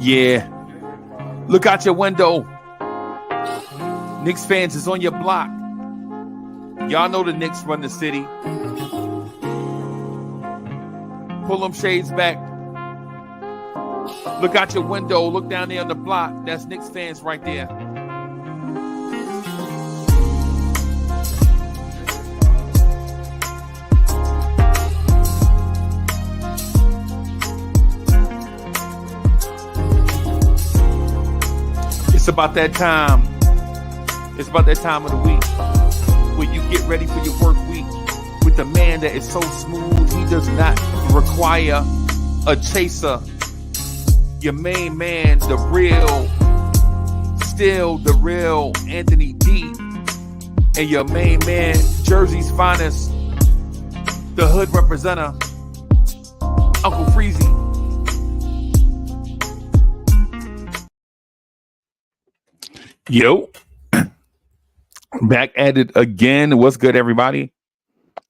Yeah. Look out your window. Knicks fans is on your block. Y'all know the Knicks run the city. Pull them shades back. Look out your window. Look down there on the block. That's Knicks fans right there. It's about that time. It's about that time of the week where you get ready for your work week with the man that is so smooth. He does not require a chaser. Your main man, the real, still the real Anthony D. And your main man, Jersey's finest, the hood representative, Uncle Freezy. Yo, back at it again. What's good, everybody?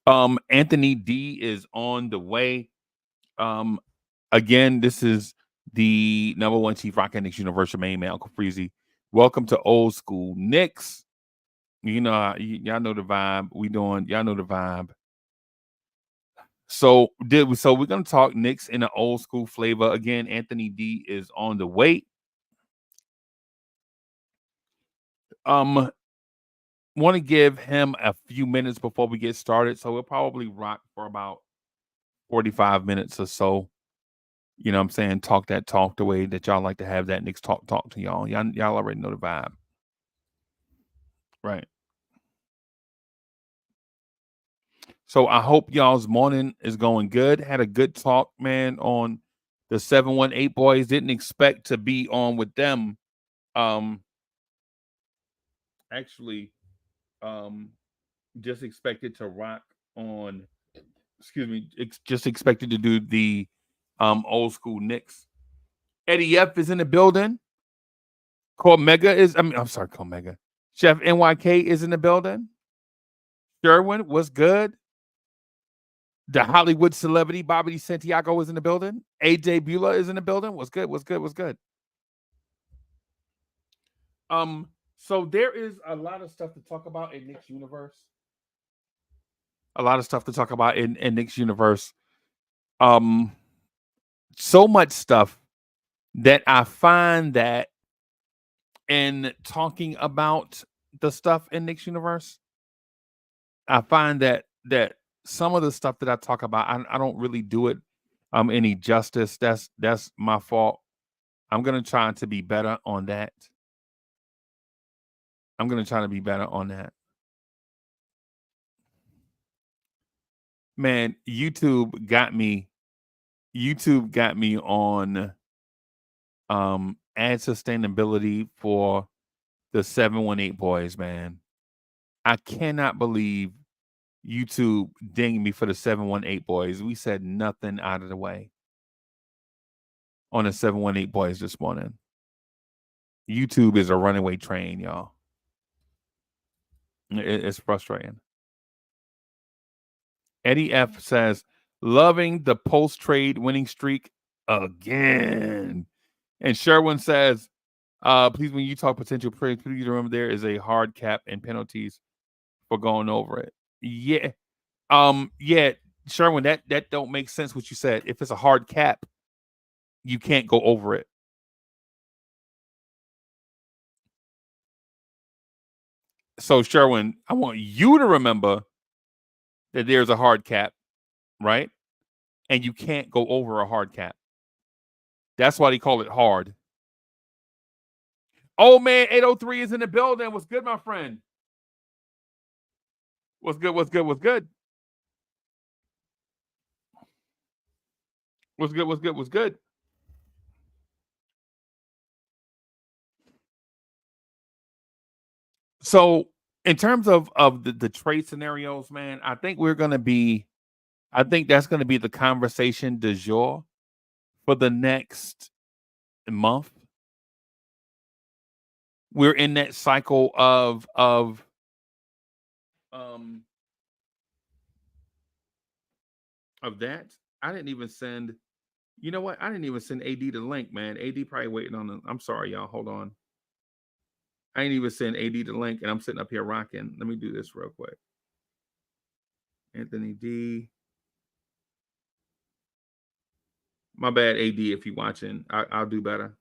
Anthony D is on the way. Again, this is the number one chief rock Knicks Universal main man, Uncle Freezy. Welcome to Old School Knicks. You know, y'all know the vibe. Y'all know the vibe. So we're gonna talk Knicks in an old school flavor. Again, Anthony D is on the way. Want to give him a few minutes before we get started. So we'll probably rock for about 45 minutes or so. You know what I'm saying? Talk that talk the way that y'all like to have that Knicks talk to y'all. Y'all already know the vibe. Right. So I hope y'all's morning is going good. Had a good talk, man, on the 718 boys. Didn't expect to be on with them. Actually, just expected to rock on, just expected to do the old school Knicks. Eddie F is in the building. Call Mega. Chef NYK is in the building. Sherwin, what's good? The Hollywood celebrity Bobby Santiago is in the building. AJ Beulah is in the building. What's good? So there is a lot of stuff to talk about in Knicks universe. So much stuff that I find that in talking about the stuff in Knicks universe, I find that some of the stuff that I talk about, I don't really do it any justice. That's my fault. I'm gonna try to be better on that. Man, YouTube got me on ad sustainability for the 718 boys, man. I cannot believe YouTube dinged me for the 718 boys. We said nothing out of the way on the 718 boys this morning. YouTube is a runaway train, y'all. It's frustrating. Eddie F says, loving the post-trade winning streak again. And Sherwin says, please, when you talk potential praise, please remember there is a hard cap and penalties for going over it. Yeah. Yeah, Sherwin, that don't make sense what you said. If it's a hard cap, you can't go over it. So, Sherwin, I want you to remember that there's a hard cap, right? And you can't go over a hard cap. That's why they call it hard. Oh, man, 803 is in the building. What's good, my friend? What's good? What's good? So, in terms of the trade scenarios, man, I think that's going to be the conversation du jour for the next month. We're in that cycle of that. I didn't even send You know what? I didn't even send AD the link, man. AD probably waiting on the. I'm sorry, y'all. Hold on. I ain't even send AD the link, and I'm sitting up here rocking. Let me do this real quick. Anthony D. My bad, AD. If you're watching, I'll do better.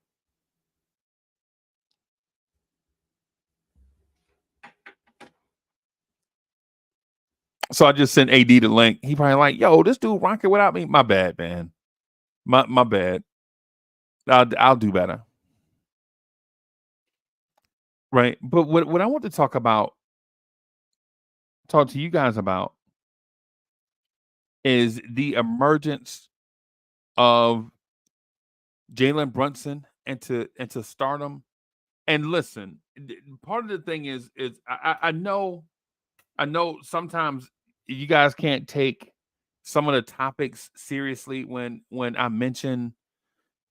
So I just sent AD the link. He probably like, yo, this dude rocking without me. My bad, man. My bad. I'll do better. Right. But what I want to talk to you guys about is the emergence of Jalen Brunson into stardom. And listen, part of the thing is I know sometimes you guys can't take some of the topics seriously when I mention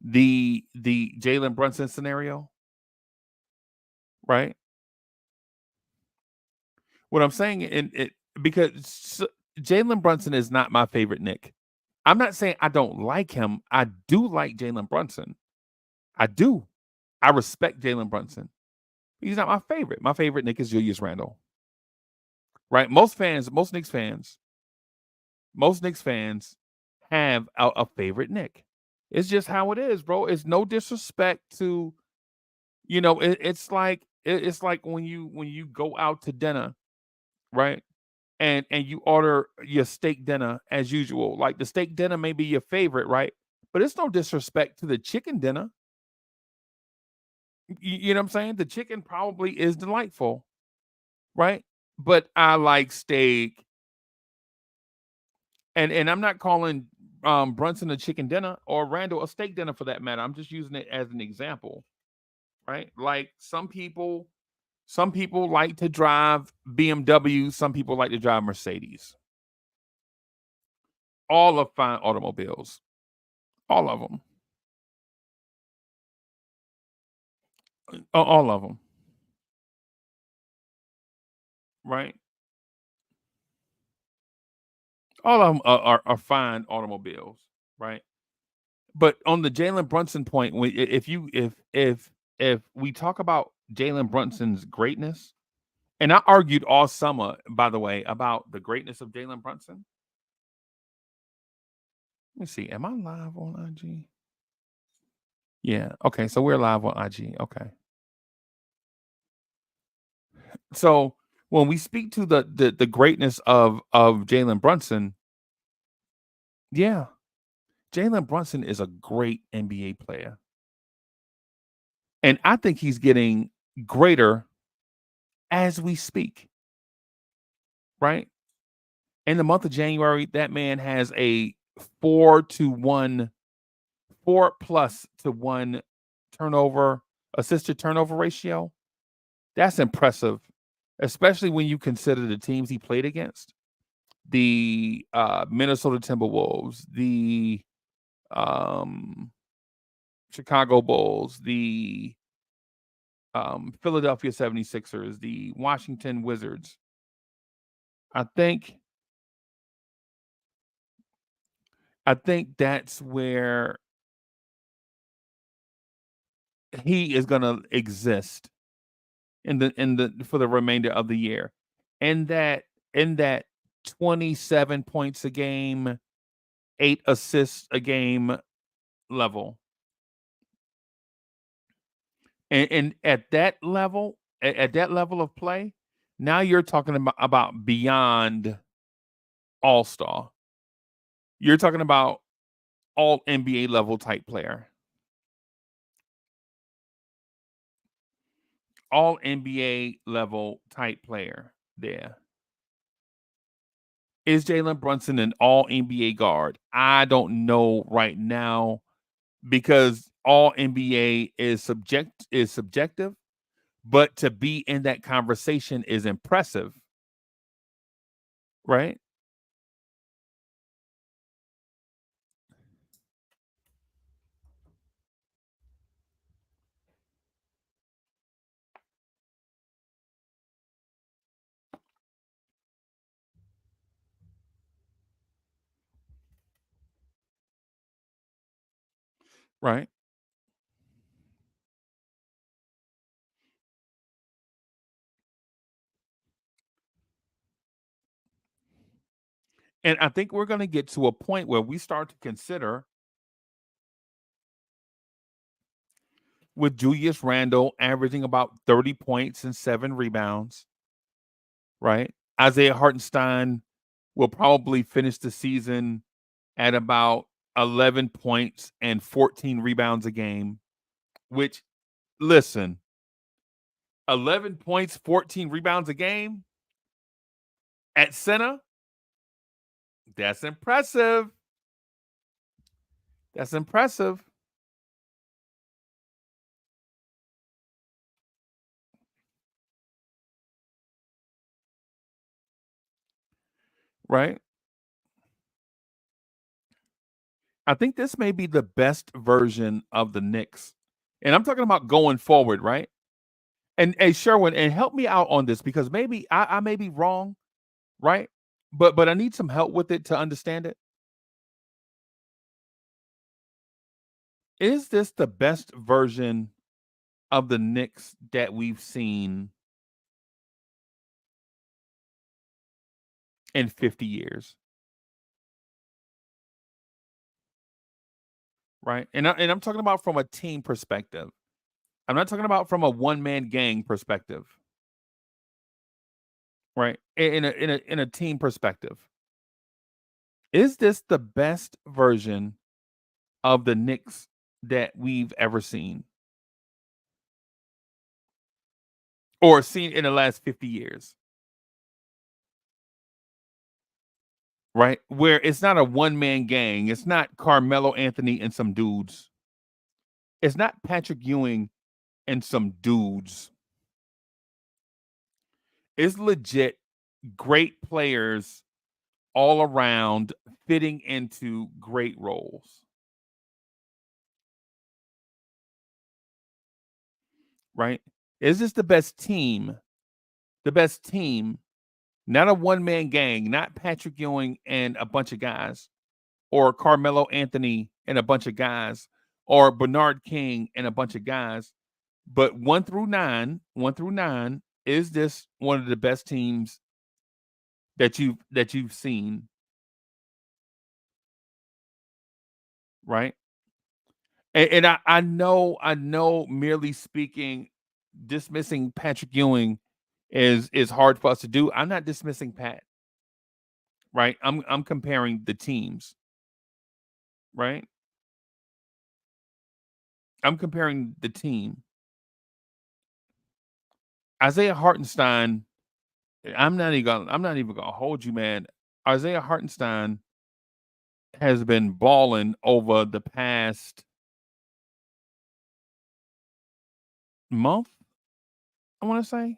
the Jalen Brunson scenario, right? What I'm saying in it because Jalen Brunson is not my favorite Nick. I'm not saying I don't like him. I do like Jalen Brunson. I do. I respect Jalen Brunson. He's not my favorite. My favorite Nick is Julius Randle. Right? Most Knicks fans have a favorite Nick. It's just how it is, bro. It's no disrespect to, it's like when you go out to dinner, right? And you order your steak dinner as usual. Like the steak dinner may be your favorite, right? But it's no disrespect to the chicken dinner. You know what I'm saying? The chicken probably is delightful, right? But I like steak, and I'm not calling Brunson a chicken dinner or Randall a steak dinner for that matter. I'm just using it as an example, right? Like some people like to drive BMW, some people like to drive Mercedes. All of fine automobiles, all of them, all of them, right? All of them are fine automobiles, right? But on the Jalen Brunson point, if we talk about Jalen Brunson's greatness, and I argued all summer, by the way, about the greatness of Jalen Brunson. Let me see. Am I live on IG? Yeah. Okay. So we're live on IG. Okay. So when we speak to the greatness of Jalen Brunson, yeah, Jalen Brunson is a great NBA player, and I think he's getting greater as we speak. Right in the month of January, that man has a 4-to-1, 4+to-1 turnover assisted turnover ratio. That's impressive, especially when you consider the teams he played against: the Minnesota Timberwolves, the um, Chicago Bulls, the Philadelphia 76ers, the Washington Wizards. I think I think that's where he is going to exist in the for the remainder of the year. In that 27 points a game, 8 assists a game level. And at that level of play, now you're talking about beyond all-star. You're talking about all NBA level type player. All NBA level type player there. Is Jalen Brunson an all NBA guard? I don't know right now because all NBA is subjective, but to be in that conversation is impressive, right? right? And I think we're going to get to a point where we start to consider with Julius Randle averaging about 30 points and 7 rebounds, right? Isaiah Hartenstein will probably finish the season at about 11 points and 14 rebounds a game, which, listen, 11 points, 14 rebounds a game at center, that's impressive. That's impressive, right? I think this may be the best version of the Knicks. And I'm talking about going forward, right? And hey, Sherwin, and help me out on this because maybe I may be wrong, right? But I need some help with it to understand it. Is this the best version of the Knicks that we've seen in 50 years? Right. And I'm talking about from a team perspective. I'm not talking about from a one man gang perspective. Right. In a team perspective. Is this the best version of the Knicks that we've ever seen or seen in the last 50 years? Right? Where it's not a one man gang. It's not Carmelo Anthony and some dudes. It's not Patrick Ewing and some dudes. It's legit great players all around fitting into great roles. Right? Is this the best team? The best team, not a one man gang, not Patrick Ewing and a bunch of guys, or Carmelo Anthony and a bunch of guys, or Bernard King and a bunch of guys. But 1 through 9, is this one of the best teams that you've seen, right? And I know merely speaking, dismissing Patrick Ewing is hard for us to do. I'm not dismissing Pat, right? I'm comparing the teams, right? I'm comparing the team. Isaiah Hartenstein, I'm not even gonna hold you, man. Isaiah Hartenstein has been balling over the past month, I want to say.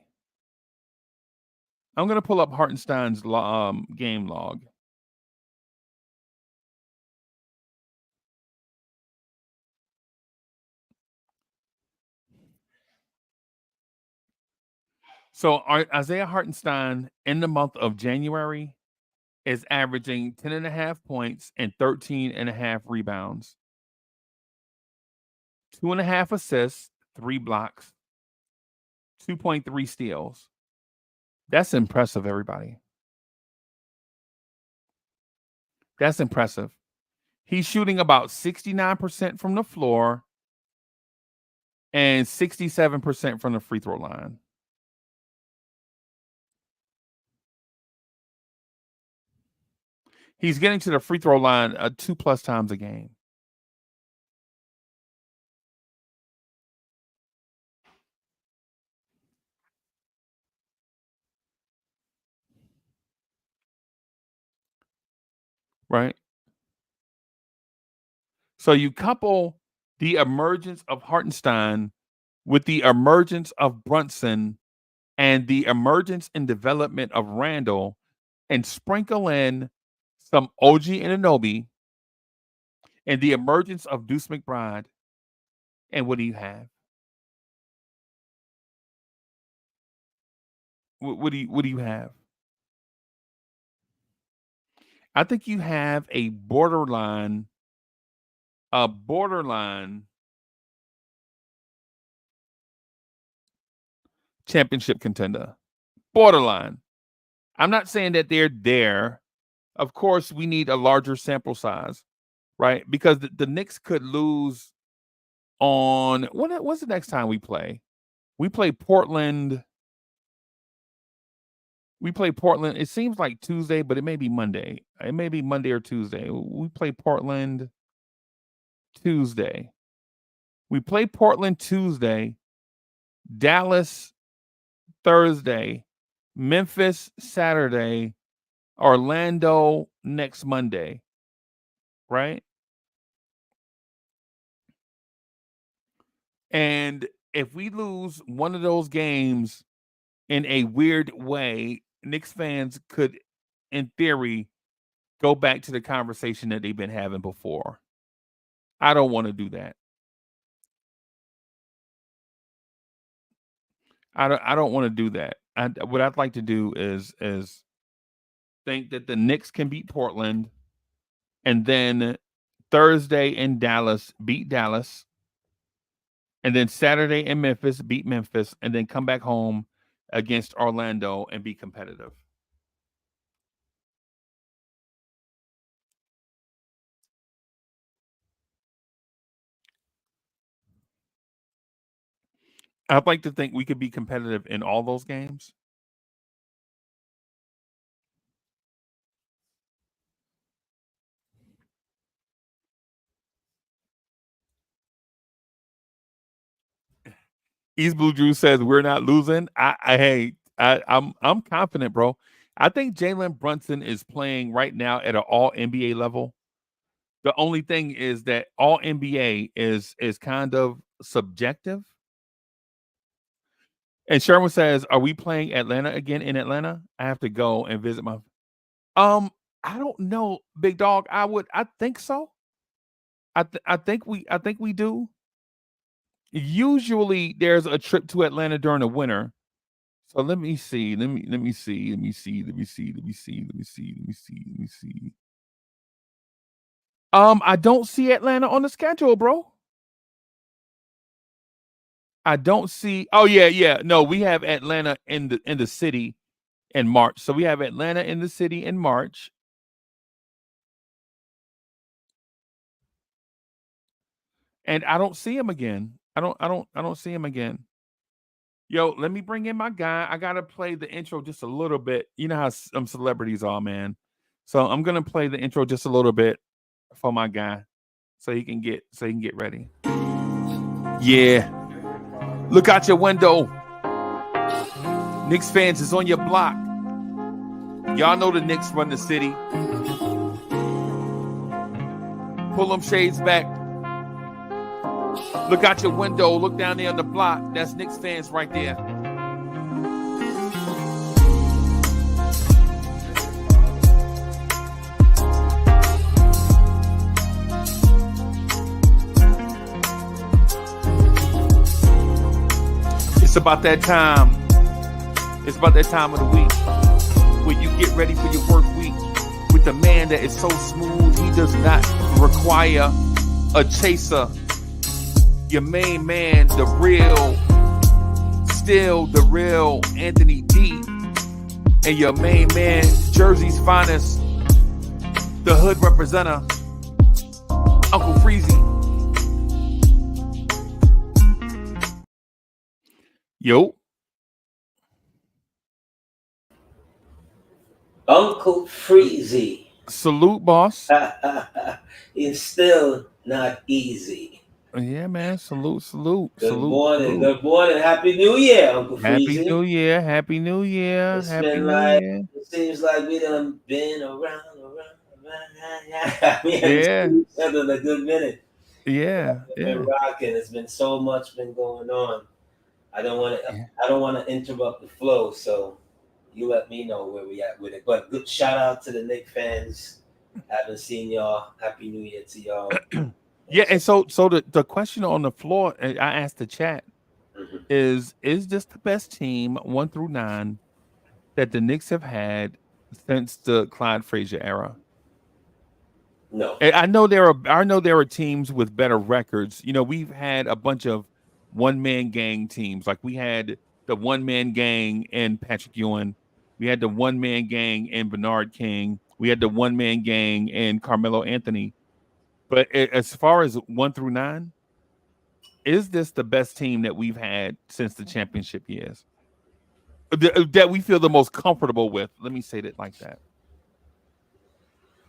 I'm gonna pull up Hartenstein's game log. So Isaiah Hartenstein in the month of January is averaging 10.5 points and 13.5 rebounds, 2.5 assists, 3 blocks, 2.3 steals. That's impressive, everybody. That's impressive. He's shooting about 69% from the floor and 67% from the free throw line. He's getting to the free throw line 2+ times a game. Right? So you couple the emergence of Hartenstein with the emergence of Brunson and the emergence and development of Randall and sprinkle in some OG Ananobi and the emergence of Deuce McBride. And what do you have? What do you have? I think you have a borderline a borderline championship contender. Borderline. I'm not saying that they're there. Of course, we need a larger sample size, right? Because the Knicks could lose on what's the next time we play? We play Portland. We play Portland. It seems like Tuesday, but it may be Monday. It may be Monday or Tuesday. We play Portland Tuesday. We play Portland Tuesday, Dallas Thursday, Memphis Saturday, Orlando next Monday, right? And if we lose one of those games in a weird way, Knicks fans could, in theory, go back to the conversation that they've been having before. I don't want to do that. I don't want to do that. What I'd like to do is think that the Knicks can beat Portland, and then Thursday in Dallas beat Dallas, and then Saturday in Memphis beat Memphis, and then come back home against Orlando and be competitive. I'd like to think we could be competitive in all those games. East Blue Drew says we're not losing. I'm confident, bro. I think Jalen Brunson is playing right now at an all NBA level. The only thing is that all NBA is kind of subjective. And Sherman says, "Are we playing Atlanta again in Atlanta? I have to go and visit my." Um, I don't know, big dog. I think so. I think we do. Usually, there's a trip to Atlanta during the winter. So let me see. Let me see. Let me see. Let me see. Let me see. Let me see. Let me see. Let me see. I don't see Atlanta on the schedule, bro. I don't see. Oh yeah, yeah. No, we have Atlanta in the city in March. So we have Atlanta in the city in March. And I don't see him again. I don't see him again. Yo, let me bring in my guy. I gotta play the intro just a little bit. You know how some celebrities are, man. So I'm gonna play the intro just a little bit for my guy, so he can get ready. Yeah, look out your window. Knicks fans is on your block. Y'all know the Knicks run the city. Pull them shades back. Look out your window. Look down there on the block. That's Knicks fans right there. It's about that time. It's about that time of the week where you get ready for your work week with the man that is so smooth. He does not require a chaser. Your main man, the real, still the real Anthony D. And your main man, Jersey's finest, the hood representative, Uncle Freezy. Yo. Uncle Freezy. Salute, boss. It's still not easy. Yeah, man. Salute. Good morning. Good morning. Happy New Year, Uncle Freezy. Happy New Year. Happy New Year. It's Happy been New like, Year. it seems like we done been around. We haven't Yeah. seen each other in a good minute. Yeah. We've been rocking. It's been so much been going on. I don't want to interrupt the flow, so you let me know where we at with it. But good shout out to the Knicks fans. Haven't seen y'all. Happy New Year to y'all. Yeah, and so the question on the floor, I asked the chat, is this the best team 1 through 9 that the Knicks have had since the Clyde Frazier era? No. And I know there are teams with better records. You know, we've had a bunch of one man gang teams. Like we had the one man gang in Patrick Ewing. We had the one man gang in Bernard King. We had the one man gang in Carmelo Anthony. But as far as 1 through 9, is this the best team that we've had since the championship years? That we feel the most comfortable with. Let me say that like that.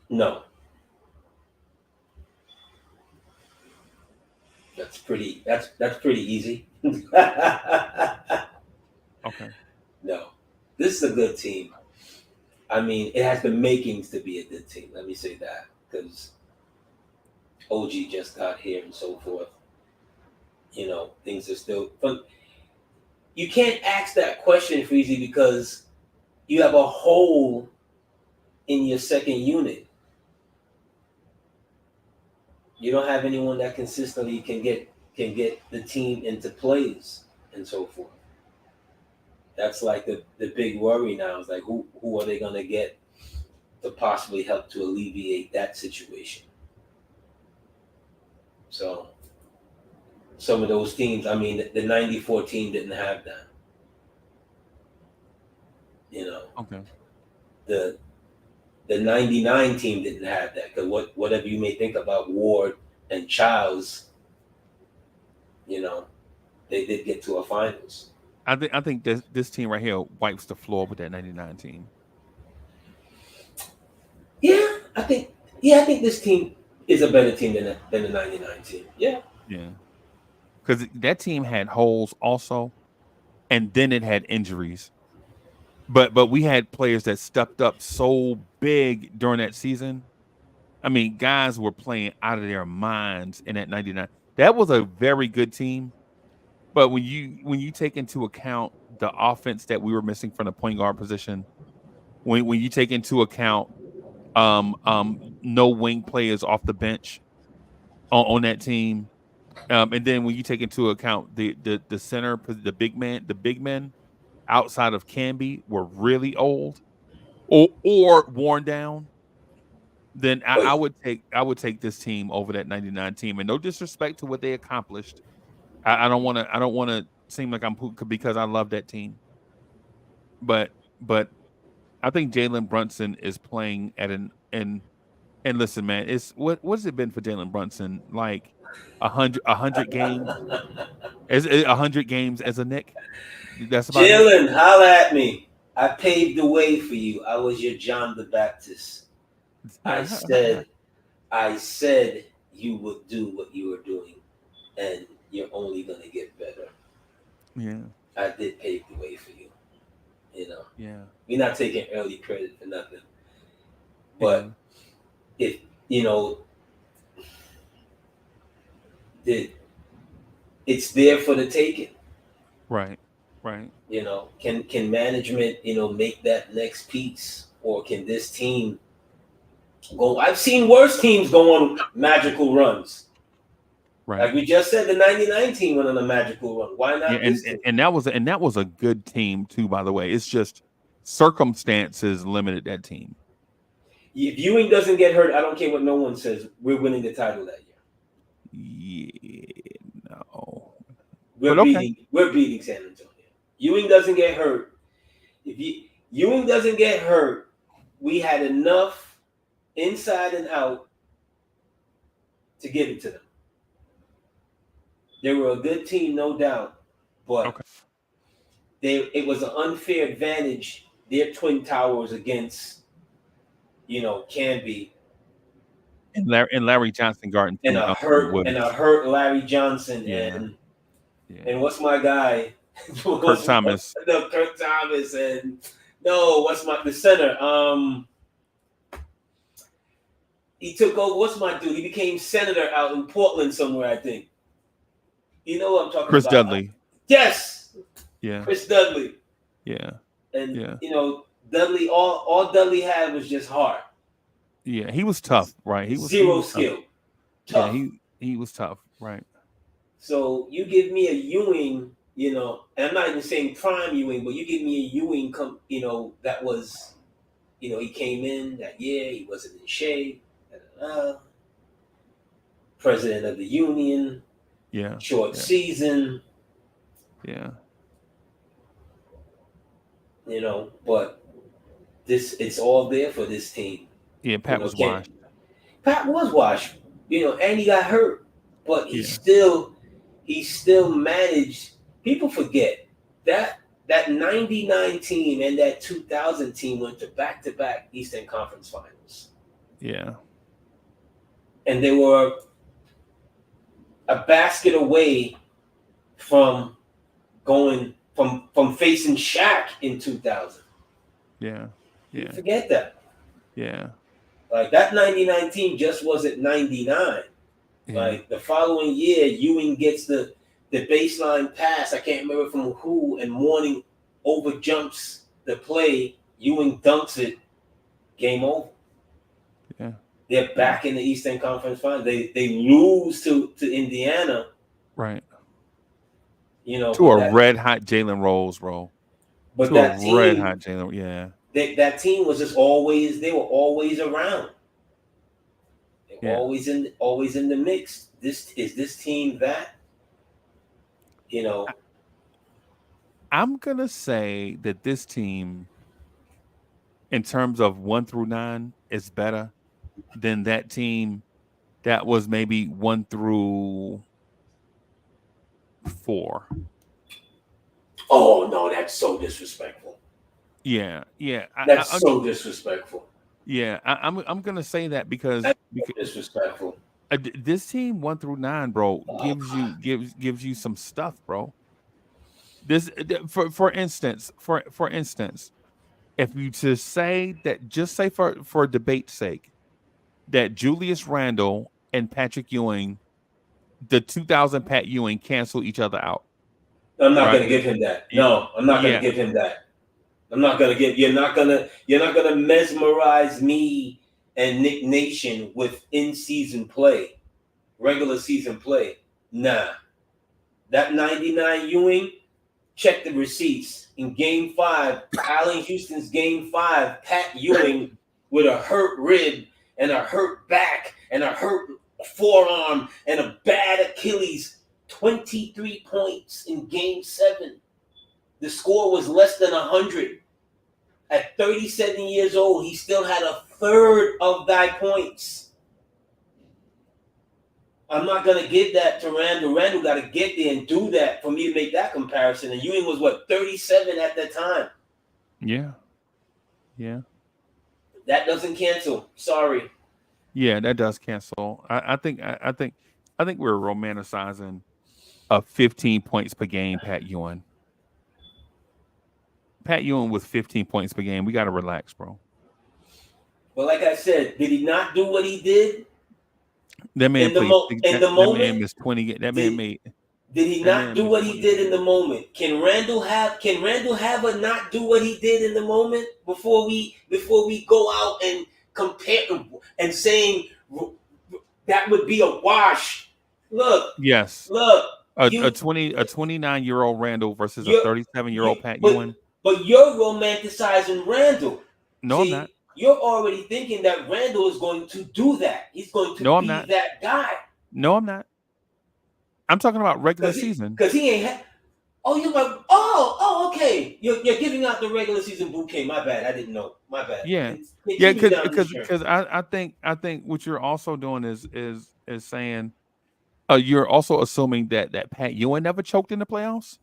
No. That's pretty easy. Okay. No. This is a good team. I mean, it has the makings to be a good team. Let me say that because OG just got here and so forth. You know, things are still fun. You can't ask that question, Freezy, because you have a hole in your second unit. You don't have anyone that consistently can get the team into plays and so forth. That's like the big worry now. Is like who are they gonna get to possibly help to alleviate that situation? So some of those teams, I mean, the '94 team didn't have that. You know, Okay. the '99 team didn't have that because whatever you may think about Ward and Childs, you know, they did get to a finals. I think this team right here wipes the floor with that 99 team. Yeah, I think this team is a better team than the '99 team. Yeah. Yeah. Because that team had holes also, and then it had injuries. But we had players that stepped up so big during that season. I mean, guys were playing out of their minds in that 99. That was a very good team. But when you take into account the offense that we were missing from the point guard position, when you take into account no wing players off the bench on that team, and then when you take into account the center, the big men outside of Camby were really old or worn down, then But I would take this team over that 99 team. And no disrespect to what they accomplished. I don't want to seem like because I love that team. But I think Jalen Brunson is playing at and listen, man, it's what has it been for Jalen Brunson? Like a hundred games? Is it 100 games as a Knick? That's about it. Jalen, holla at me. I paved the way for you. I was your John the Baptist. I said you would do what you were doing, and you're only gonna get better. Yeah. I did pave the way for you. You know, Yeah. we're not taking early credit for nothing. Yeah. But if you know, it's there for the taking. Right. Right. You know, can management, you know, make that next piece, or can this team go? I've seen worse teams go on magical runs. Right. Like we just said, the '99 team went on a magical run. Why Yeah, not this team? and that was a good team too, by the way. It's just circumstances limited that team. If Ewing doesn't get hurt, I don't care what no one says. We're winning the title that year. Yeah, no. We're beating San Antonio. Ewing doesn't get hurt. Ewing doesn't get hurt, we had enough inside and out to give it to them. They were a good team, no doubt, but it was an unfair advantage. Their twin towers against, you know, Canby And Larry Johnson guarding and a hurt Larry Johnson and what's my guy? Kurt Thomas. No, Kurt Thomas and the center? He took over. What's my dude? He became senator out in Portland somewhere, I think. You know what I'm talking Chris about? Dudley. Yes. Yeah. Chris Dudley. Yeah. And you know, Dudley, all Dudley had was just heart. Yeah, he was tough, right? He was zero skill. Tough. Yeah, he was tough, right? So you give me a Ewing, you know, and I'm not even saying prime Ewing, but you give me a Ewing, you know, that was, you know, he came in that year, he wasn't in shape, President of the union. Yeah. Short season. Yeah. But it's all there for this team. Yeah. Pat was Pat washed. was washed, and he got hurt, but he still managed. People forget that 99 team and that 2000 team went to back-to-back Eastern Conference Finals. Yeah. And they were a basket away from going from facing Shaq in 2000. Yeah. Yeah. You forget that. Yeah. Like that 99 team just wasn't 99. Yeah. Like the following year, Ewing gets the baseline pass. I can't remember from who, and Mourning over jumps the play. Ewing dunks it. Game over. Yeah. They're back in the Eastern Conference Final. They lose to Indiana. Right. To a red hot Jalen Rose, bro. But to that a team, red hot Jalen, yeah. That team was just always. They were always around. They were always in the mix. This team that. I'm gonna say that this team, in terms of 1 through 9, is better than that team that was maybe 1 through 4. Oh no, that's so disrespectful. Yeah. That's so disrespectful. Yeah, I'm gonna say that because disrespectful. This team 1 through 9, bro, gives you some stuff, bro. This for instance, if you just say for debate's sake, that Julius Randle and Patrick Ewing, the 2000 Pat Ewing, cancel each other out. I'm not going to give him that. No, I'm not going to give him that. I'm not going to give. You're not gonna mesmerize me and Nick Nation with in-season play, regular season play. Nah, that 99 Ewing. Check the receipts. In Game 5, Allen Houston's Game 5, Pat Ewing with a hurt rib and a hurt back and a hurt forearm and a bad Achilles. 23 points in Game 7. The score was less than 100. At 37 years old, he still had a third of thy points. I'm not going to give that to Randall. Randall got to get there and do that for me to make that comparison. And Ewing was, 37 at that time? Yeah. That doesn't cancel. Sorry. Yeah, that does cancel. I think we're romanticizing a 15 points per game Pat Ewing. Pat Ewing with 15 points per game. We got to relax, bro. But like I said, did he not do what he did? That man moment. That man missed 20. That man made. Did he not do what he did in the moment? Can Randall have a not do what he did in the moment before we go out and compare and saying that would be a wash? Look. Yes. Look. A 29-year-old Randall versus a 37-year-old Pat Ewing. But you're romanticizing Randall. No, I'm not. You're already thinking that Randall is going to do that. He's going to be that guy. No, I'm not. I'm talking about regular season. Because he ain't you're like, okay. You're giving out the regular season bouquet. My bad. I didn't know. My bad. Yeah. Because I think what you're also doing is saying you're also assuming that Pat Ewing never choked in the playoffs.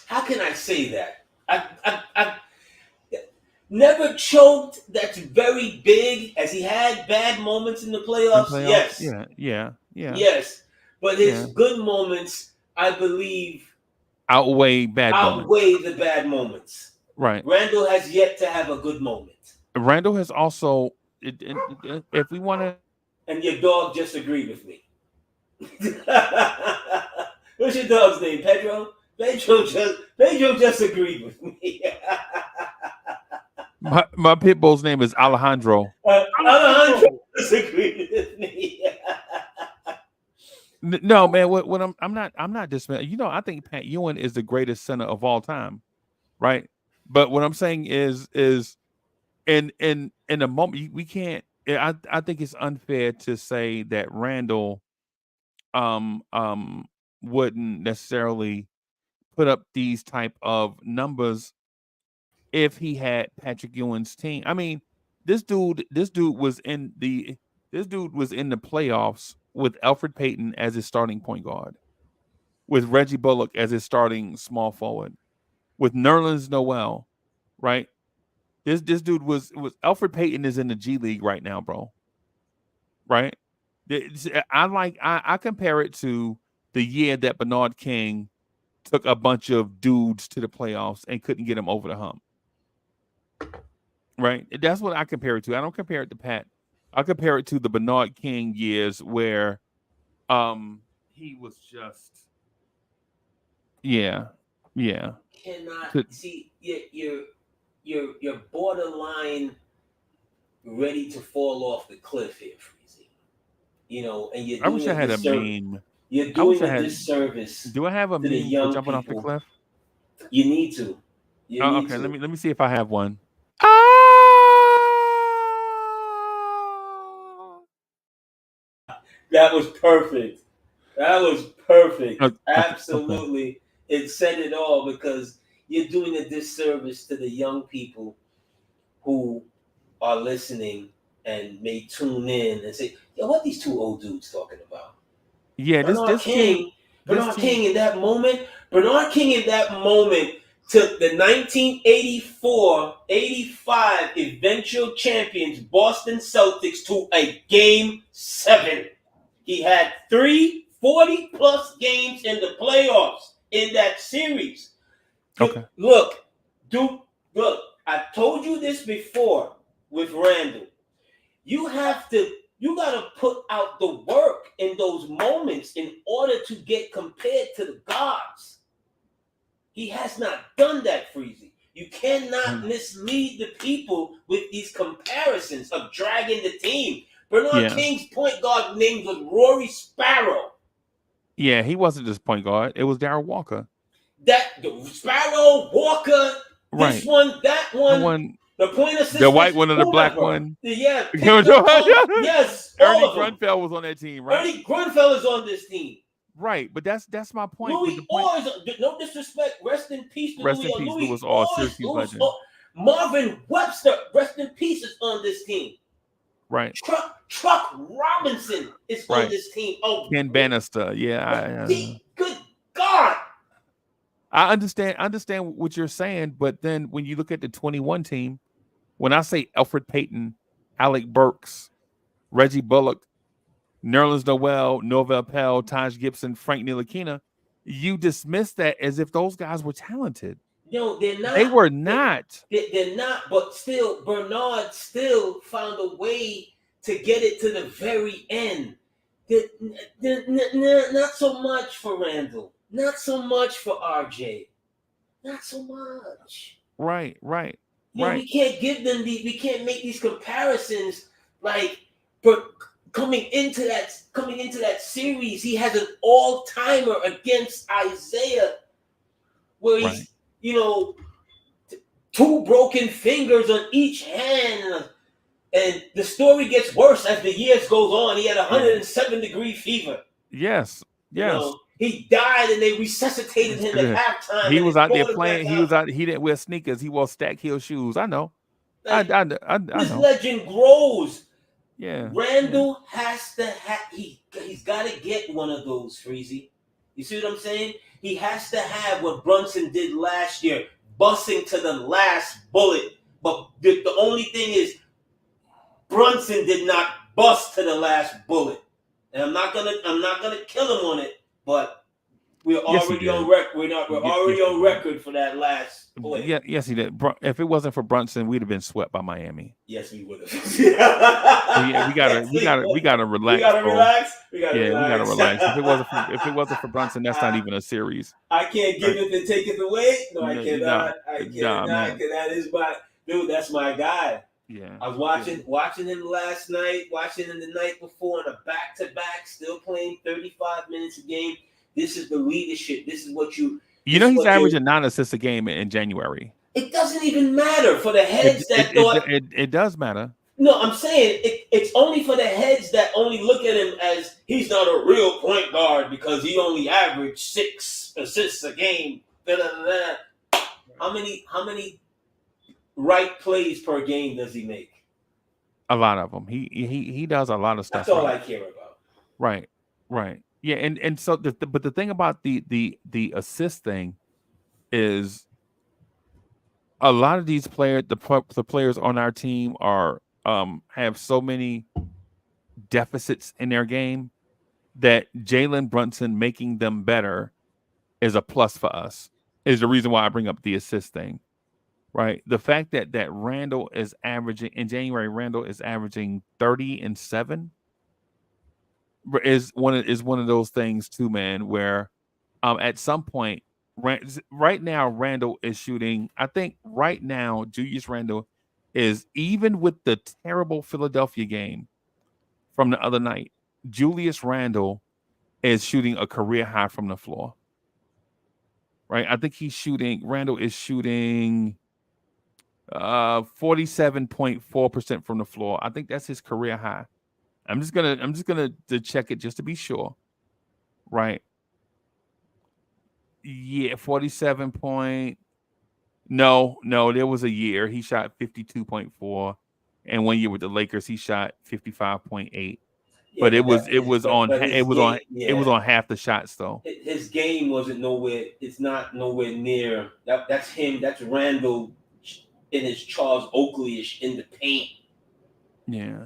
How can I say that? I never choked. That's very big. As he had bad moments in the playoffs. Yes. Yeah. Yes. But his good moments, I believe, outweigh the bad moments. Right. Randall has yet to have a good moment. Randall has also, if we want to. And your dog just agreed with me. What's your dog's name, Pedro? Pedro just agreed with me. my pit bull's name is Alejandro. Alejandro just agreed with me. No, man. What I'm not dismissing. I think Pat Ewing is the greatest center of all time, right? But what I'm saying is in the moment we can't. I think it's unfair to say that Randall um um wouldn't necessarily put up these type of numbers if he had Patrick Ewing's team. I mean, this dude was in the playoffs with Alfred Payton as his starting point guard, with Reggie Bullock as his starting small forward, with Nerlens Noel, right? This dude was Alfred Payton is in the G League right now, bro. Right? I compare it to the year that Bernard King took a bunch of dudes to the playoffs and couldn't get them over the hump. Right? That's what I compare it to. I don't compare it to Pat. I compare it to the Bernard King years where he was just yeah. Cannot To- see you're borderline ready to fall off the cliff here, Freezy. You know, and you're I wish doing I a had a disservice. meme. You're I wish doing I a had disservice Do I have a to the meme for young jumping off the people. cliff? You need to. You Oh, need okay, to. let me see if I have one. Ah! That was perfect. That was perfect. Okay. Absolutely. It said it all because you're doing a disservice to the young people who are listening and may tune in and say, yo, what these two old dudes talking about? Yeah, Bernard King in that moment took the 1984-85 eventual champions Boston Celtics to a game 7. He had 3 40-plus games in the playoffs in that series. Okay. Look, I told you this before with Randall. You gotta put out the work in those moments in order to get compared to the gods. He has not done that, Freezy. You cannot mislead the people with these comparisons of dragging the team. Bernard King's point guard name was Rory Sparrow. Yeah, he wasn't just point guard. It was Darryl Walker. Sparrow, Walker, Right. this one, that one. The point assist, the white one and the black one. Yeah, yes. Ernie Grunfeld was on that team, right? Ernie Grunfeld is on this team. Right, but that's my point. Louis Orr is, no disrespect, rest in peace to rest in peace, Louis Orr, Syracuse legend. Marvin Webster, rest in peace, is on this team. Right. Truck Robinson is on this team. Oh, Ken Bannister, good God. I understand what you're saying, but then when you look at the 21 team, when I say Alfred Payton, Alec Burks, Reggie Bullock, Nerlens Noel, Norvel Pell, Taj Gibson, Frank Ntilikina, you dismiss that as if those guys were talented. No, they're not. They were not. They're not, but still, Bernard still found a way to get it to the very end. Not so much for Randall. Not so much for RJ. Not so much. Right. We can't give them we can't make these comparisons like, but coming into that series, he has an all-timer against Isaiah where he's, two broken fingers on each hand. And the story gets worse as the years goes on. He had 107-degree fever. Yes. He died and they resuscitated him at halftime. He was out there playing. He didn't wear sneakers. He wore stack heel shoes. I know. I know. This legend grows. Yeah. Randall has to he's got to get one of those, Freezy. You see what I'm saying? He has to have what Brunson did last year, busting to the last bullet. But the only thing is, Brunson did not bust to the last bullet. And I'm not gonna kill him on it, but we're already on record. We're already on record for that last bullet. Yeah, yes, he did. If it wasn't for Brunson, we'd have been swept by Miami. Yes, we would have. We gotta relax. We gotta relax. We gotta relax. If it wasn't for Brunson, that's not even a series. I can't give it and take it away. No, I cannot. I cannot. That is my dude. That's my guy. Yeah. I was watching him last night, watching him the night before on a back-to-back, still playing 35 minutes a game. This is the leadership. This is what he's averaging 9 assists a game in January. It doesn't even matter for the heads that thought. It does matter. No, I'm saying it's only for the heads that only look at him as he's not a real point guard because he only averaged 6 assists a game. Da, da, da, da. How many right plays per game does he make? A lot of them. He does a lot of stuff. That's all I care about. Right. Yeah, and so but the thing about the assist thing is a lot of these players, the players on our team are have so many deficits in their game that Jalen Brunson making them better is a plus for us. Is the reason why I bring up the assist thing. Right. The fact that Randall is averaging in January, Randall is averaging 30 and 7 is one of those things too, man, where at some point right now Randall is shooting. I think right now Julius Randall is, even with the terrible Philadelphia game from the other night, Julius Randall is shooting a career high from the floor. Right? I think Randall is shooting 47.4% from the floor. I think that's his career high. I'm just gonna to check it just to be sure. Right. Yeah, 47 point. No, there was a year he shot 52.4, and 1 year with the Lakers he shot 55.8. Yeah, but it was on half the shots though. His game wasn't nowhere. It's not nowhere near that's him. That's Randall in his Charles Oakley-ish in the paint. Yeah.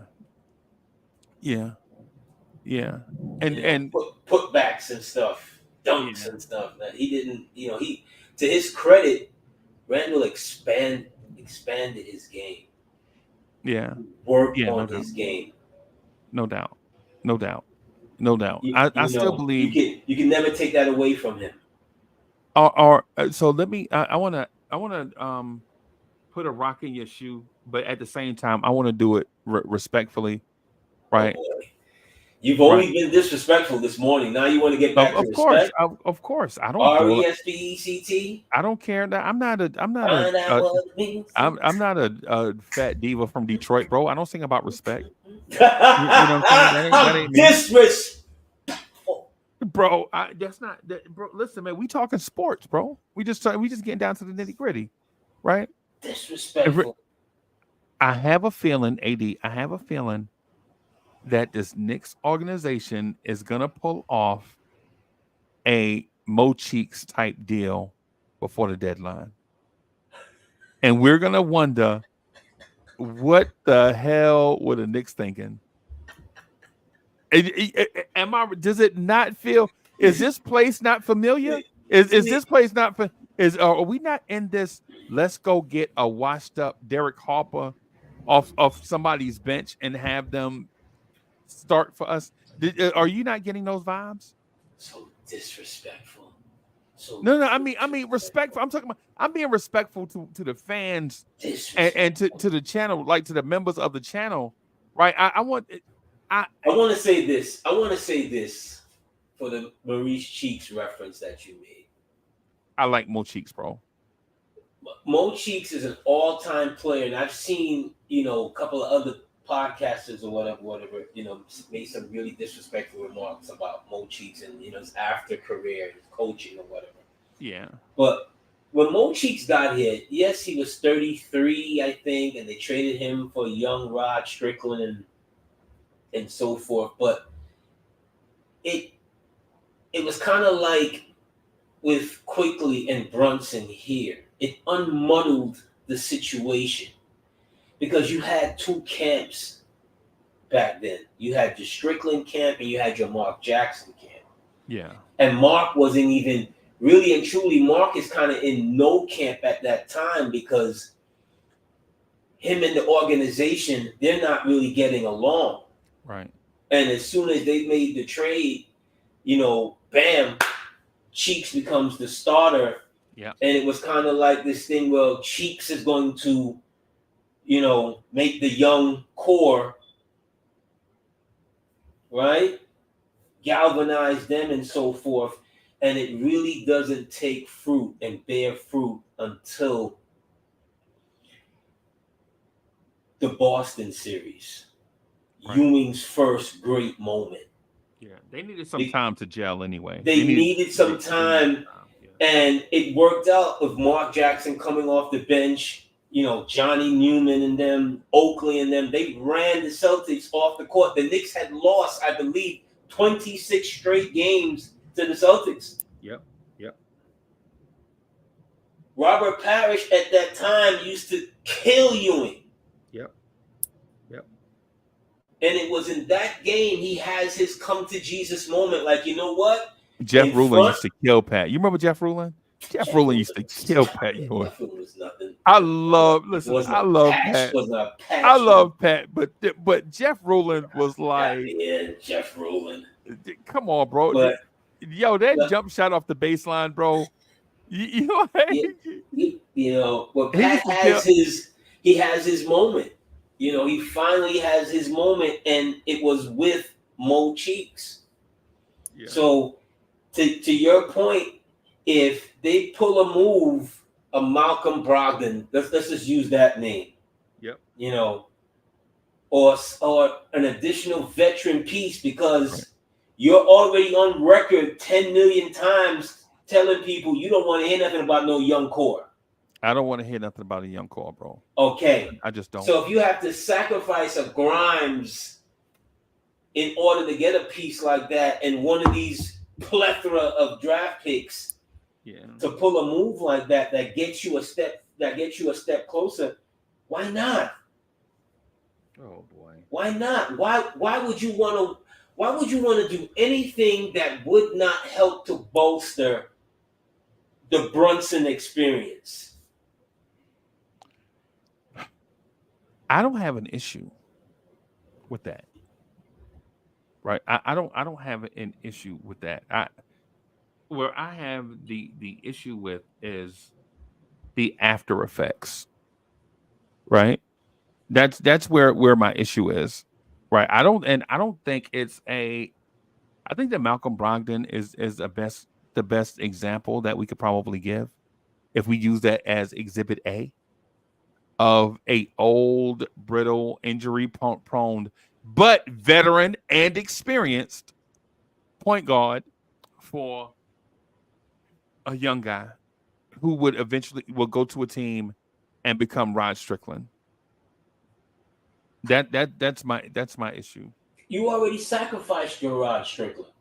And putbacks and stuff, dunks and stuff. That he didn't. He, to his credit, Randall expanded his game. Yeah. Worked on his game. No doubt. I still believe you can never take that away from him. So let me. I want to put a rock in your shoe, but at the same time, I want to do it respectfully, right? Oh, you've only been disrespectful this morning. Now you want to get back to respect? Of course. I don't. RESPECT. I don't care that I'm not a fat diva from Detroit, bro. I don't sing about respect. You know what I'm saying? That ain't me. Disrespectful, bro. That's not that, bro. Listen, man, we talking sports, bro. We just getting down to the nitty gritty, right? Disrespectful. I have a feeling, AD. I have a feeling that this Knicks organization is gonna pull off a Mo Cheeks type deal before the deadline, and we're gonna wonder what the hell were the Knicks thinking. Does it not feel? Is this place not familiar? Is this place not? Are we not in this? Let's go get a washed up Derek Harper off somebody's bench and have them start for us. Are you not getting those vibes? So disrespectful. No. I mean respectful. I'm talking about. I'm being respectful to the fans and to the channel, like to the members of the channel, right? I want to say this. I want to say this for the Maurice Cheeks reference that you made. I like Mo Cheeks, bro. Mo Cheeks is an all-time player, and I've seen a couple of other podcasters or whatever made some really disrespectful remarks about Mo Cheeks and his after career, his coaching or whatever. Yeah. But when Mo Cheeks got here, yes, he was 33, I think, and they traded him for young Rod Strickland and so forth. But it was kind of like with Quickly and Brunson here. It unmuddled the situation because you had two camps back then. You had your Strickland camp and you had your Mark Jackson camp. Yeah. And Mark wasn't even really and truly. Mark is kind of in no camp at that time because him and the organization, they're not really getting along. Right. And as soon as they made the trade, bam, Cheeks becomes the starter. Yeah. And it was kind of like this thing where Cheeks is going to, make the young core, right? Galvanize them and so forth. And it really doesn't take fruit and bear fruit until the Boston series. Right. Ewing's first great moment. Yeah, they needed some time to gel anyway. They needed some time, yeah. And it worked out with Mark Jackson coming off the bench. You know, Johnny Newman and them, Oakley and them, they ran the Celtics off the court. The Knicks had lost, I believe, 26 straight games to the Celtics. Yep. Robert Parrish at that time used to kill Ewing. Yep. And it was in that game he has his come to Jesus moment. Like, you know what? Jeff Ruland used to kill Pat. You remember Jeff Ruland? Jeff Ruland used to kill Pat Ewing. Jeff Ruland was nothing. I love Pat. I love Pat, but Jeff Ruland was like, yeah, Jeff Ruland. Come on, bro. But, that jump shot off the baseline, bro. You know, but Pat has his moment. You know, he finally has his moment, and it was with Mo Cheeks. Yeah. So, to your point, if they pull a move, a Malcolm Brogdon, let's just use that name. Yep. You know, or an additional veteran piece, because you're already on record 10 million times telling people you don't want to hear nothing about no young core. I don't want to hear nothing about a young core, bro. Okay. I just don't. So if you have to sacrifice a Grimes in order to get a piece like that and one of these plethora of draft picks to pull a move like that gets you a step closer, why not? Oh boy. Why not? Why would you want to do anything that would not help to bolster the Brunson experience? I don't have an issue with that. Right? I don't have an issue with that. Where I have the issue with is the after effects. Right? That's where my issue is. Right? I don't think it's I think that Malcolm Brogdon is the best example that we could probably give if we use that as exhibit A of a old, brittle, injury prone, but veteran and experienced point guard for a young guy who would eventually go to a team and become Rod Strickland. That's my issue. You already sacrificed your Rod Strickland.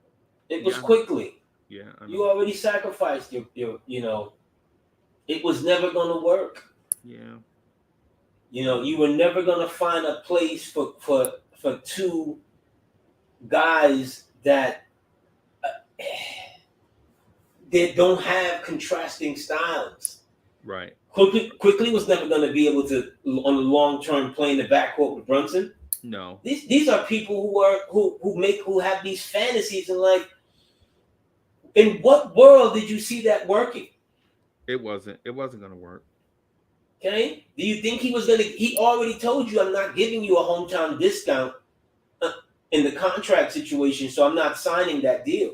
It was quickly. Yeah. You already sacrificed your you know, it was never going to work. Yeah. You know, you were never going to find a place for two guys that they don't have contrasting styles. Right. Quickly was never going to be able to, on the long term, play in the backcourt with Brunson. No. These are people who have these fantasies, and like, in what world did you see that working? It wasn't going to work. Okay? Do you think he already told you, I'm not giving you a hometown discount in the contract situation, so I'm not signing that deal.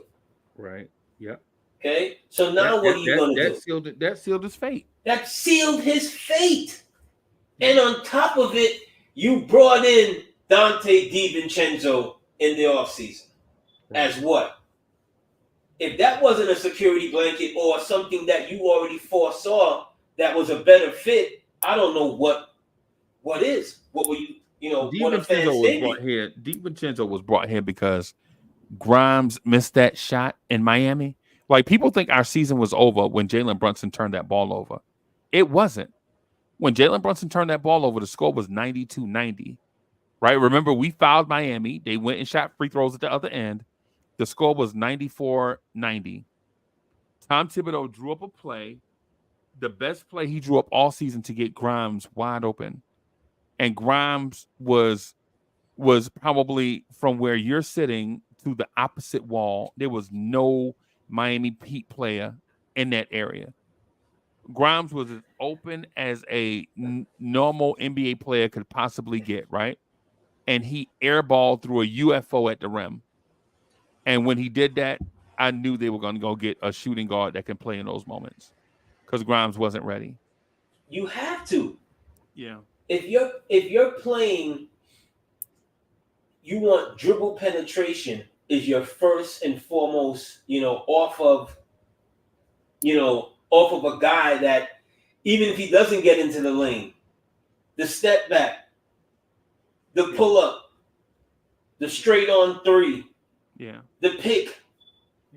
Right. Yep. Okay? So now what are you going to do? That sealed his fate. That sealed his fate. And on top of it, you brought in Dante DiVincenzo in the offseason. Right. As what? If that wasn't a security blanket or something that you already foresaw that was a better fit, I don't know what is. What were what the fans thinking? DiVincenzo was brought here because Grimes missed that shot in Miami. Like, people think our season was over when Jalen Brunson turned that ball over. It wasn't. When Jalen Brunson turned that ball over, the score was 92-90. Right? Remember, we fouled Miami. They went and shot free throws at the other end. The score was 94-90. Tom Thibodeau drew up a play, the best play he drew up all season, to get Grimes wide open. And Grimes was probably from where you're sitting to the opposite wall. There was no Miami Heat player in that area. Grimes was as open as a normal NBA player could possibly get, right? And he airballed through a UFO at the rim. And when he did that, I knew they were going to go get a shooting guard that can play in those moments, because Grimes wasn't ready. You have to. Yeah. if you're playing, you want dribble penetration is your first and foremost, off of a guy that even if he doesn't get into the lane, the step back, the pull up, the straight on three, the pick,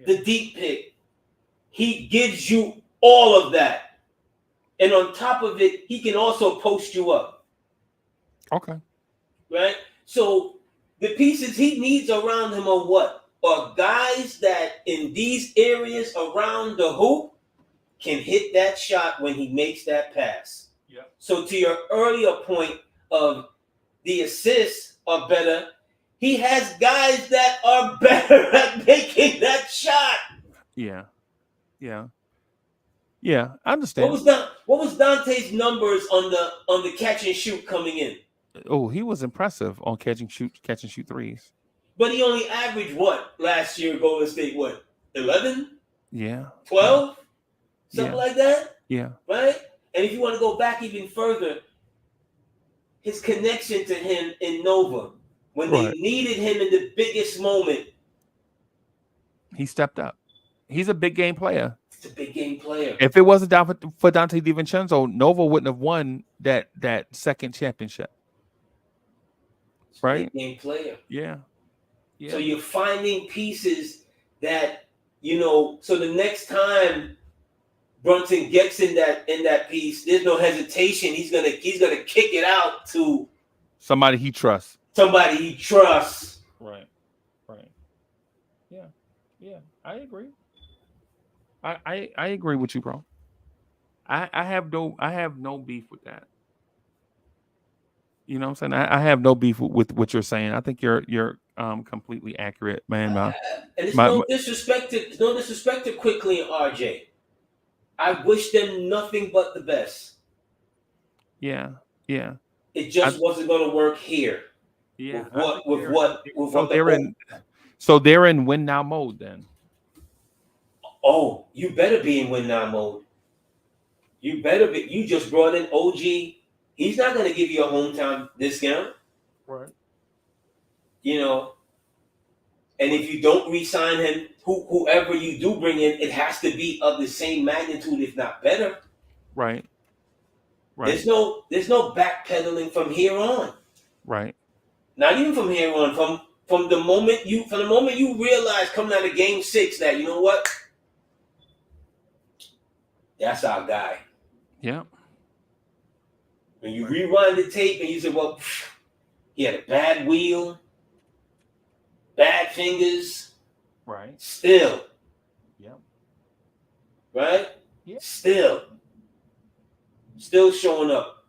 the deep pick. He gives you all of that. And on top of it, he can also post you up. Okay. Right? So the pieces he needs around him are what? Are guys that in these areas around the hoop can hit that shot when he makes that pass. Yep. So to your earlier point of the assists are better, he has guys that are better at making that shot. Yeah. I understand. What was Dante's numbers on the catch and shoot coming in? Oh, he was impressive on catching shoot threes. But he only averaged what last year? Golden State, what, 11? Yeah. 12? Something like that? Yeah. Right? And if you want to go back even further, his connection to him in Nova, when they needed him in the biggest moment, he stepped up. He's a big game player. He's a big game player. If it wasn't for Dante DiVincenzo, Nova wouldn't have won that second championship. Right? Big game player. Yeah. So you're finding pieces that, so the next time Brunson gets in that piece, there's no hesitation. He's gonna kick it out to somebody he trusts. Right. Yeah. I agree. I agree with you, bro. I have no beef with that. You know what I'm saying? I have no beef with what you're saying. I think you're completely accurate, man. And it's no disrespect to Quickly and RJ. I wish them nothing but the best. Yeah. It just wasn't going to work here. Yeah. So they're in win now mode then. Oh, you better be in win now mode. You better be. You just brought in OG. He's not going to give you a hometown discount. Right. And if you don't re-sign him, whoever you do bring in, it has to be of the same magnitude, if not better. Right. There's no backpedaling from here on. Right. Not even from here on. From the moment you realize coming out of Game 6 that, you know what? That's our guy. Yeah. When you rewind the tape and you say, well, he had a bad wheel, bad fingers. Right. Still. Yeah. Right? Yeah. Still showing up.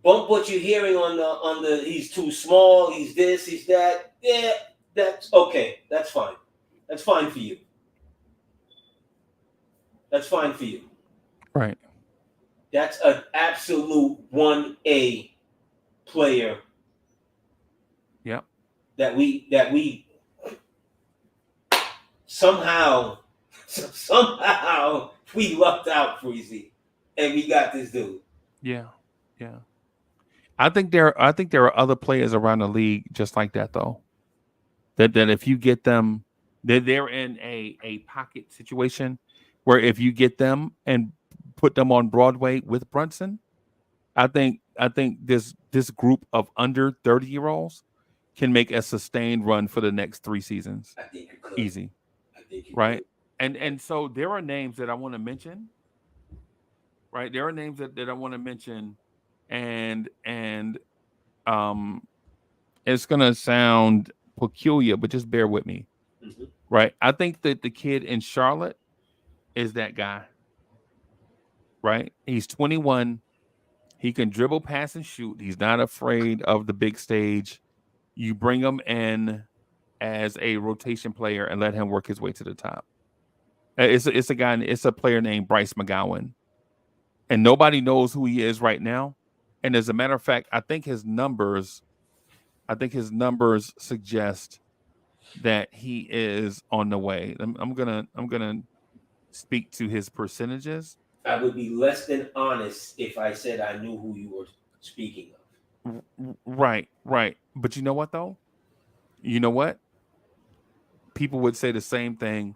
Bump what you're hearing on the he's too small, he's this, he's that. Yeah, that's okay. That's fine. That's fine for you. Right. That's an absolute 1A player. Yep. That we somehow we lucked out, Freezy, and we got this dude. Yeah. I think there are other players around the league just like that though. That if you get them, they're in a pocket situation where if you get them and put them on Broadway with Brunson, I think this group of under 30-year-olds can make a sustained run for the next 3 seasons. I think you could. Easy. I think you right? could. And so there are names that I want to mention. Right? There are names that I want to mention, and it's gonna sound peculiar, but just bear with me. Mm-hmm. Right? I think that the kid in Charlotte is that guy. Right? He's 21. He can dribble, pass, and shoot. He's not afraid of the big stage. You bring him in as a rotation player and let him work his way to the top. It's a player named Bryce McGowan. And nobody knows who he is right now. And as a matter of fact, I think his numbers suggest that he is on the way. I'm gonna speak to his percentages. I would be less than honest if I said I knew who you were speaking of. Right, right. But you know what though? You know what? People would say the same thing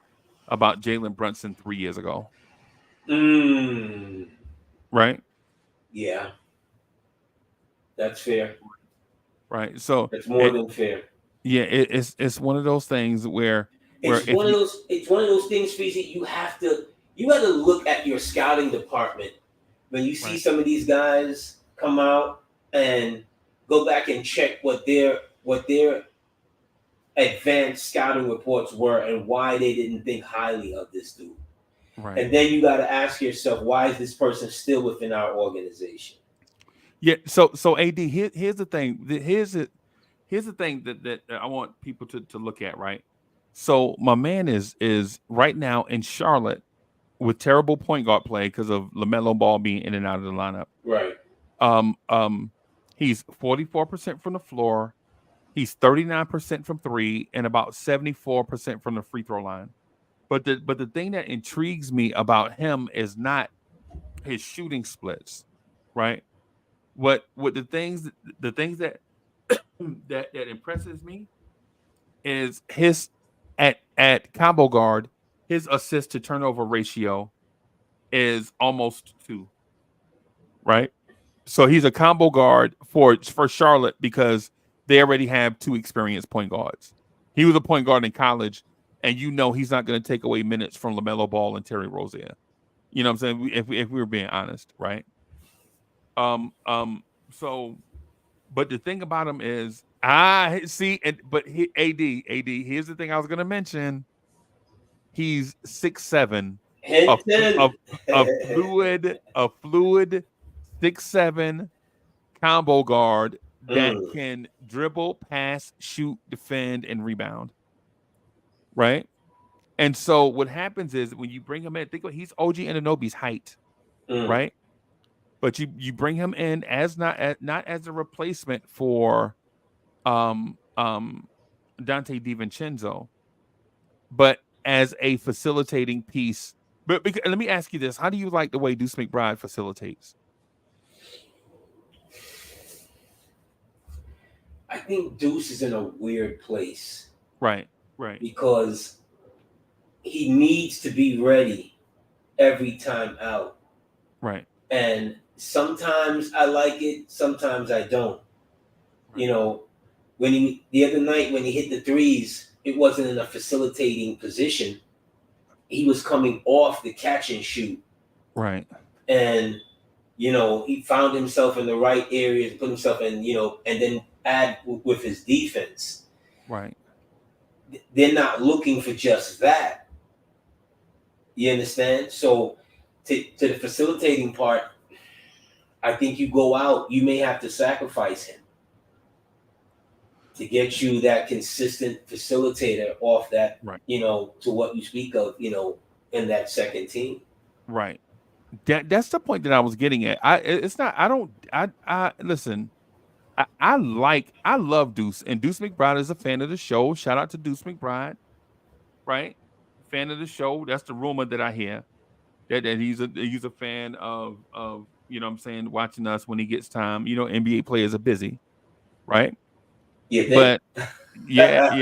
about Jalen Brunson 3 years ago. Mm, Right? yeah, that's fair. Right. So That's more than fair. it's one of those things where It's if one of you those. It's one of those things, Feezy. You got to look at your scouting department when you see right, some of these guys come out and go back and check what their advanced scouting reports were and why they didn't think highly of this dude. right. And then you got to ask yourself, why is this person still within our organization? Yeah, so AD, here's the thing. Here's the thing that I want people to look at, right? So my man is right now in Charlotte with terrible point guard play because of LaMelo Ball being in and out of the lineup. Right. Um, um, he's 44% from the floor, he's 39% from three, and about 74% from the free throw line. But the thing that intrigues me about him is not his shooting splits, right? What the things that that impresses me is his at combo guard, his assist to turnover ratio is almost two, right? So he's a combo guard for Charlotte because they already have two experienced point guards. He was a point guard in college, and you know he's not going to take away minutes from LaMelo Ball and Terry Rozier. You know what I'm saying? If we were being honest, right? Um, um, so but the thing about him is, I see, AD. Here's the thing I was gonna mention. He's 6'7", a fl- Hinton. a fluid 6'7" combo guard that Mm, can dribble, pass, shoot, defend, and rebound. Right. And so what happens is when you bring him in, think about he's OG Anunoby's height, mm. right? But you bring him in as not as a replacement for um um Dante DiVincenzo, but as a facilitating piece. But let me ask you this: how do you like the way Deuce McBride facilitates? I think Deuce is in a weird place Right, right, because he needs to be ready every time out. right, And sometimes I like it, sometimes I don't. right, You know, the other night when he hit the threes, it wasn't in a facilitating position. He was coming off the catch and shoot. right, And, he found himself in the right areas, put himself in, and then add with his defense. right. They're not looking for just that. You understand? So to the facilitating part, I think you go out, you may have to sacrifice him to get you that consistent facilitator off that, Right, to what you speak of, in that second team. right. That's the point that I was getting at. It's not. I don't. I listen. I love Deuce, and Deuce McBride is a fan of the show. Shout out to Deuce McBride, right? Fan of the show. That's the rumor that I hear. That he's a fan of you know what I'm saying, watching us when he gets time. You know, NBA players are busy, right? You think? But yeah.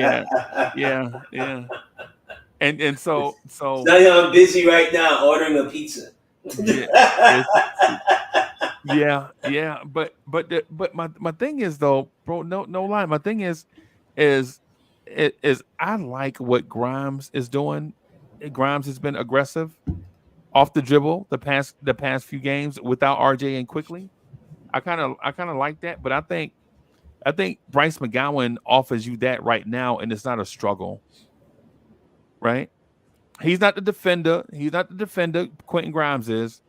And so I'm busy right now ordering a pizza. yeah, it's yeah. But my thing is though, bro, no lie. My thing is is I like what Grimes is doing. Grimes has been aggressive off the dribble the past few games without RJ and quickly. I kind of like that, but I think Bryce McGowan offers you that right now, and it's not a struggle, right? He's not the defender. He's not the defender Quentin Grimes is.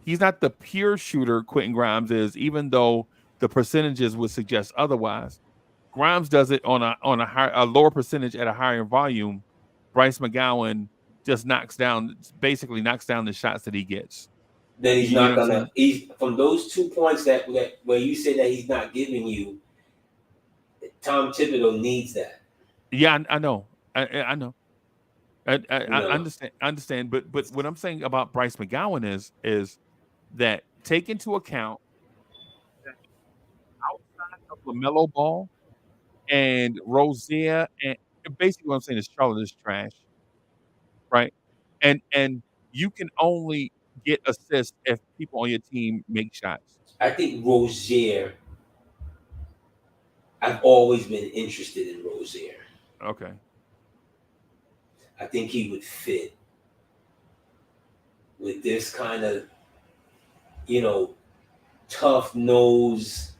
He's not the pure shooter Quentin Grimes is, even though the percentages would suggest otherwise. Grimes does it on a lower percentage at a higher volume. Bryce McGowan just basically knocks down the shots that he gets. Then he's You know not what I'm gonna. saying? He's from those 2 points that where you say that he's not giving you. Tom Thibodeau needs that. Yeah, I know. I know. I understand, but what I'm saying about Bryce McGowan is that take into account that outside of LaMelo Ball and Rozier, and basically what I'm saying is Charlotte is trash, right? And you can only get assists if people on your team make shots. I think Rozier. I've always been interested in Rozier. Okay. I think he would fit with this kind of, tough nose,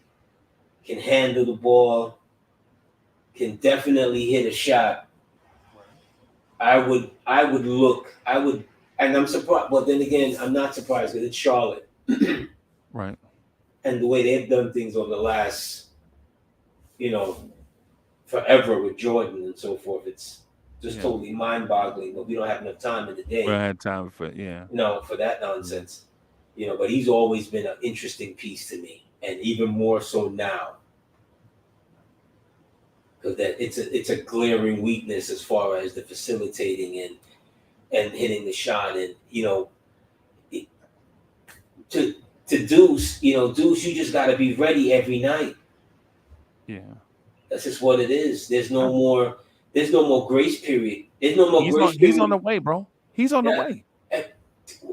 can handle the ball, can definitely hit a shot. I would look, and I'm surprised. But then again, I'm not surprised because it's Charlotte, Right. and the way they've done things over the last, forever with Jordan and so forth. It's just totally mind-boggling. But we don't have enough time in the day. We don't have time for for that nonsense. But he's always been an interesting piece to me, and even more so now, because that it's a glaring weakness as far as the facilitating and hitting the shot, and to Deuce, Deuce, you just got to be ready every night. Yeah, that's just what it is. There's no more grace period. There's no more grace period. He's on the way, bro. He's on the way.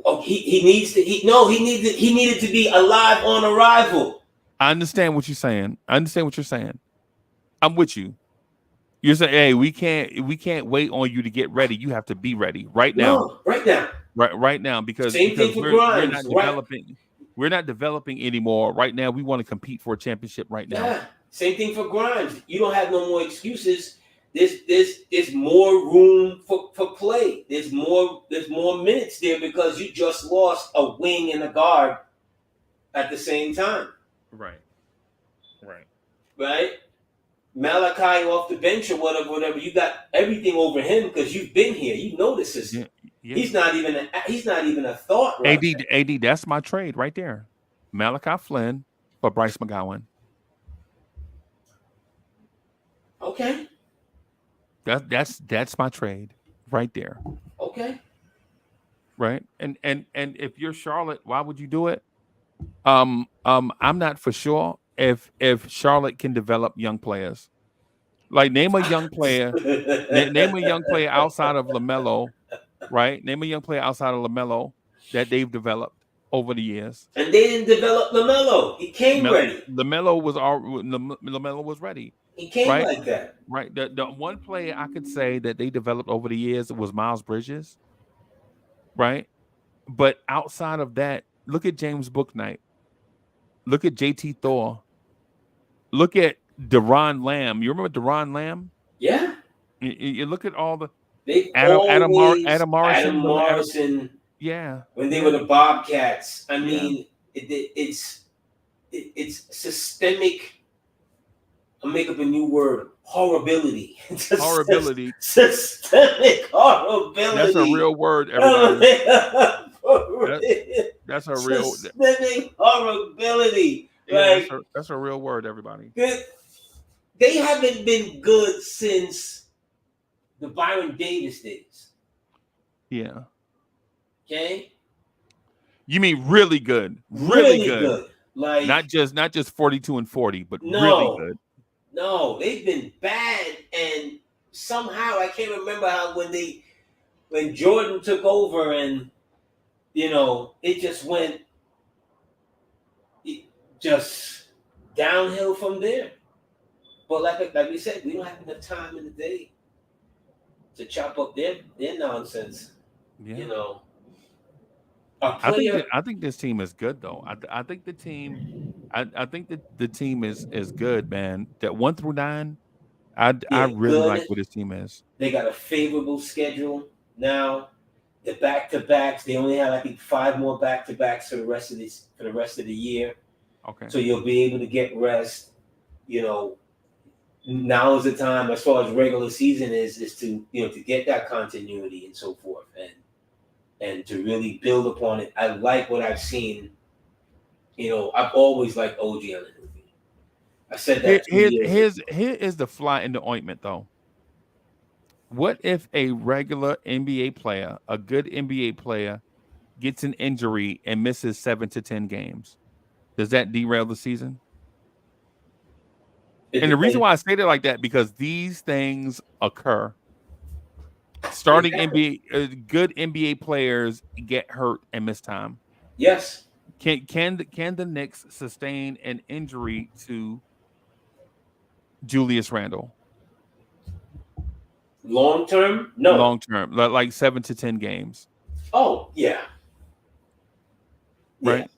Oh, he needed to be alive on arrival. I understand what you're saying. I'm with you. You're saying, hey, we can't wait on you to get ready. You have to be ready right now. No, right now. Right now, because we're not developing. We're not developing anymore. Right now, we want to compete for a championship right now. Yeah. Same thing for Grimes. You don't have no more excuses. There's more room for play. There's more minutes there because you just lost a wing and a guard at the same time. Right. Malachi off the bench or whatever. You got everything over him because you've been here. You know this is. Yeah. He's not even a thought. Right AD, that's my trade right there. Malachi Flynn for Bryce McGowan. Okay. That's my trade right there. Okay. Right. And if you're Charlotte, why would you do it? I'm not for sure if Charlotte can develop young players. Like name a young player outside of LaMelo, right? Name a young player outside of LaMelo that they've developed over the years. And they didn't develop LaMelo. He came ready. LaMelo was ready. He came like that. Right. The one player I could say that they developed over the years was Miles Bridges. Right. But outside of that, look at James Bouknight. Look at JT Thor. Look at Deron Lamb. You remember Deron Lamb? Yeah. You look at all the Adam Morrison. Adam Morrison. Yeah. When they were the Bobcats. I mean, it's systemic. I'll make up a new word. Horribility. Horribility. Systemic horribility. That's a real word, everybody. That's a real systemic horribility. Yeah, that's a real word, everybody. They haven't been good since the Byron Davis days. Yeah. Okay. You mean really good? Really good. Like not just 42 and 40, but really good. No, they've been bad, and somehow I can't remember how when Jordan took over, and it just went just downhill from there. But like we said, we don't have enough time in the day to chop up their nonsense. Yeah. I think this team is good though. I think the team I think that the team is good, man. That 1 through 9, I really like what this team is. They got a favorable schedule now. The back-to-backs, they only have I think 5 more back-to-backs for the rest of the year. Okay. So you'll be able to get rest. Now is the time as far as regular season is to to get that continuity and so forth and to really build upon it. I like what I've seen. I've always liked OG Anunoby. I said that. Here is the fly in the ointment, though. What if a regular NBA player, a good NBA player, gets an injury and misses 7 to 10 games? Does that derail the season? It And the reason depends. why I say it like that because these things occur. It Starting happens. NBA, good NBA players get hurt and miss time. Yes. Can the Knicks sustain an injury to Julius Randle Long term, no. long term, like 7 to 10 games, Oh yeah, yeah, right?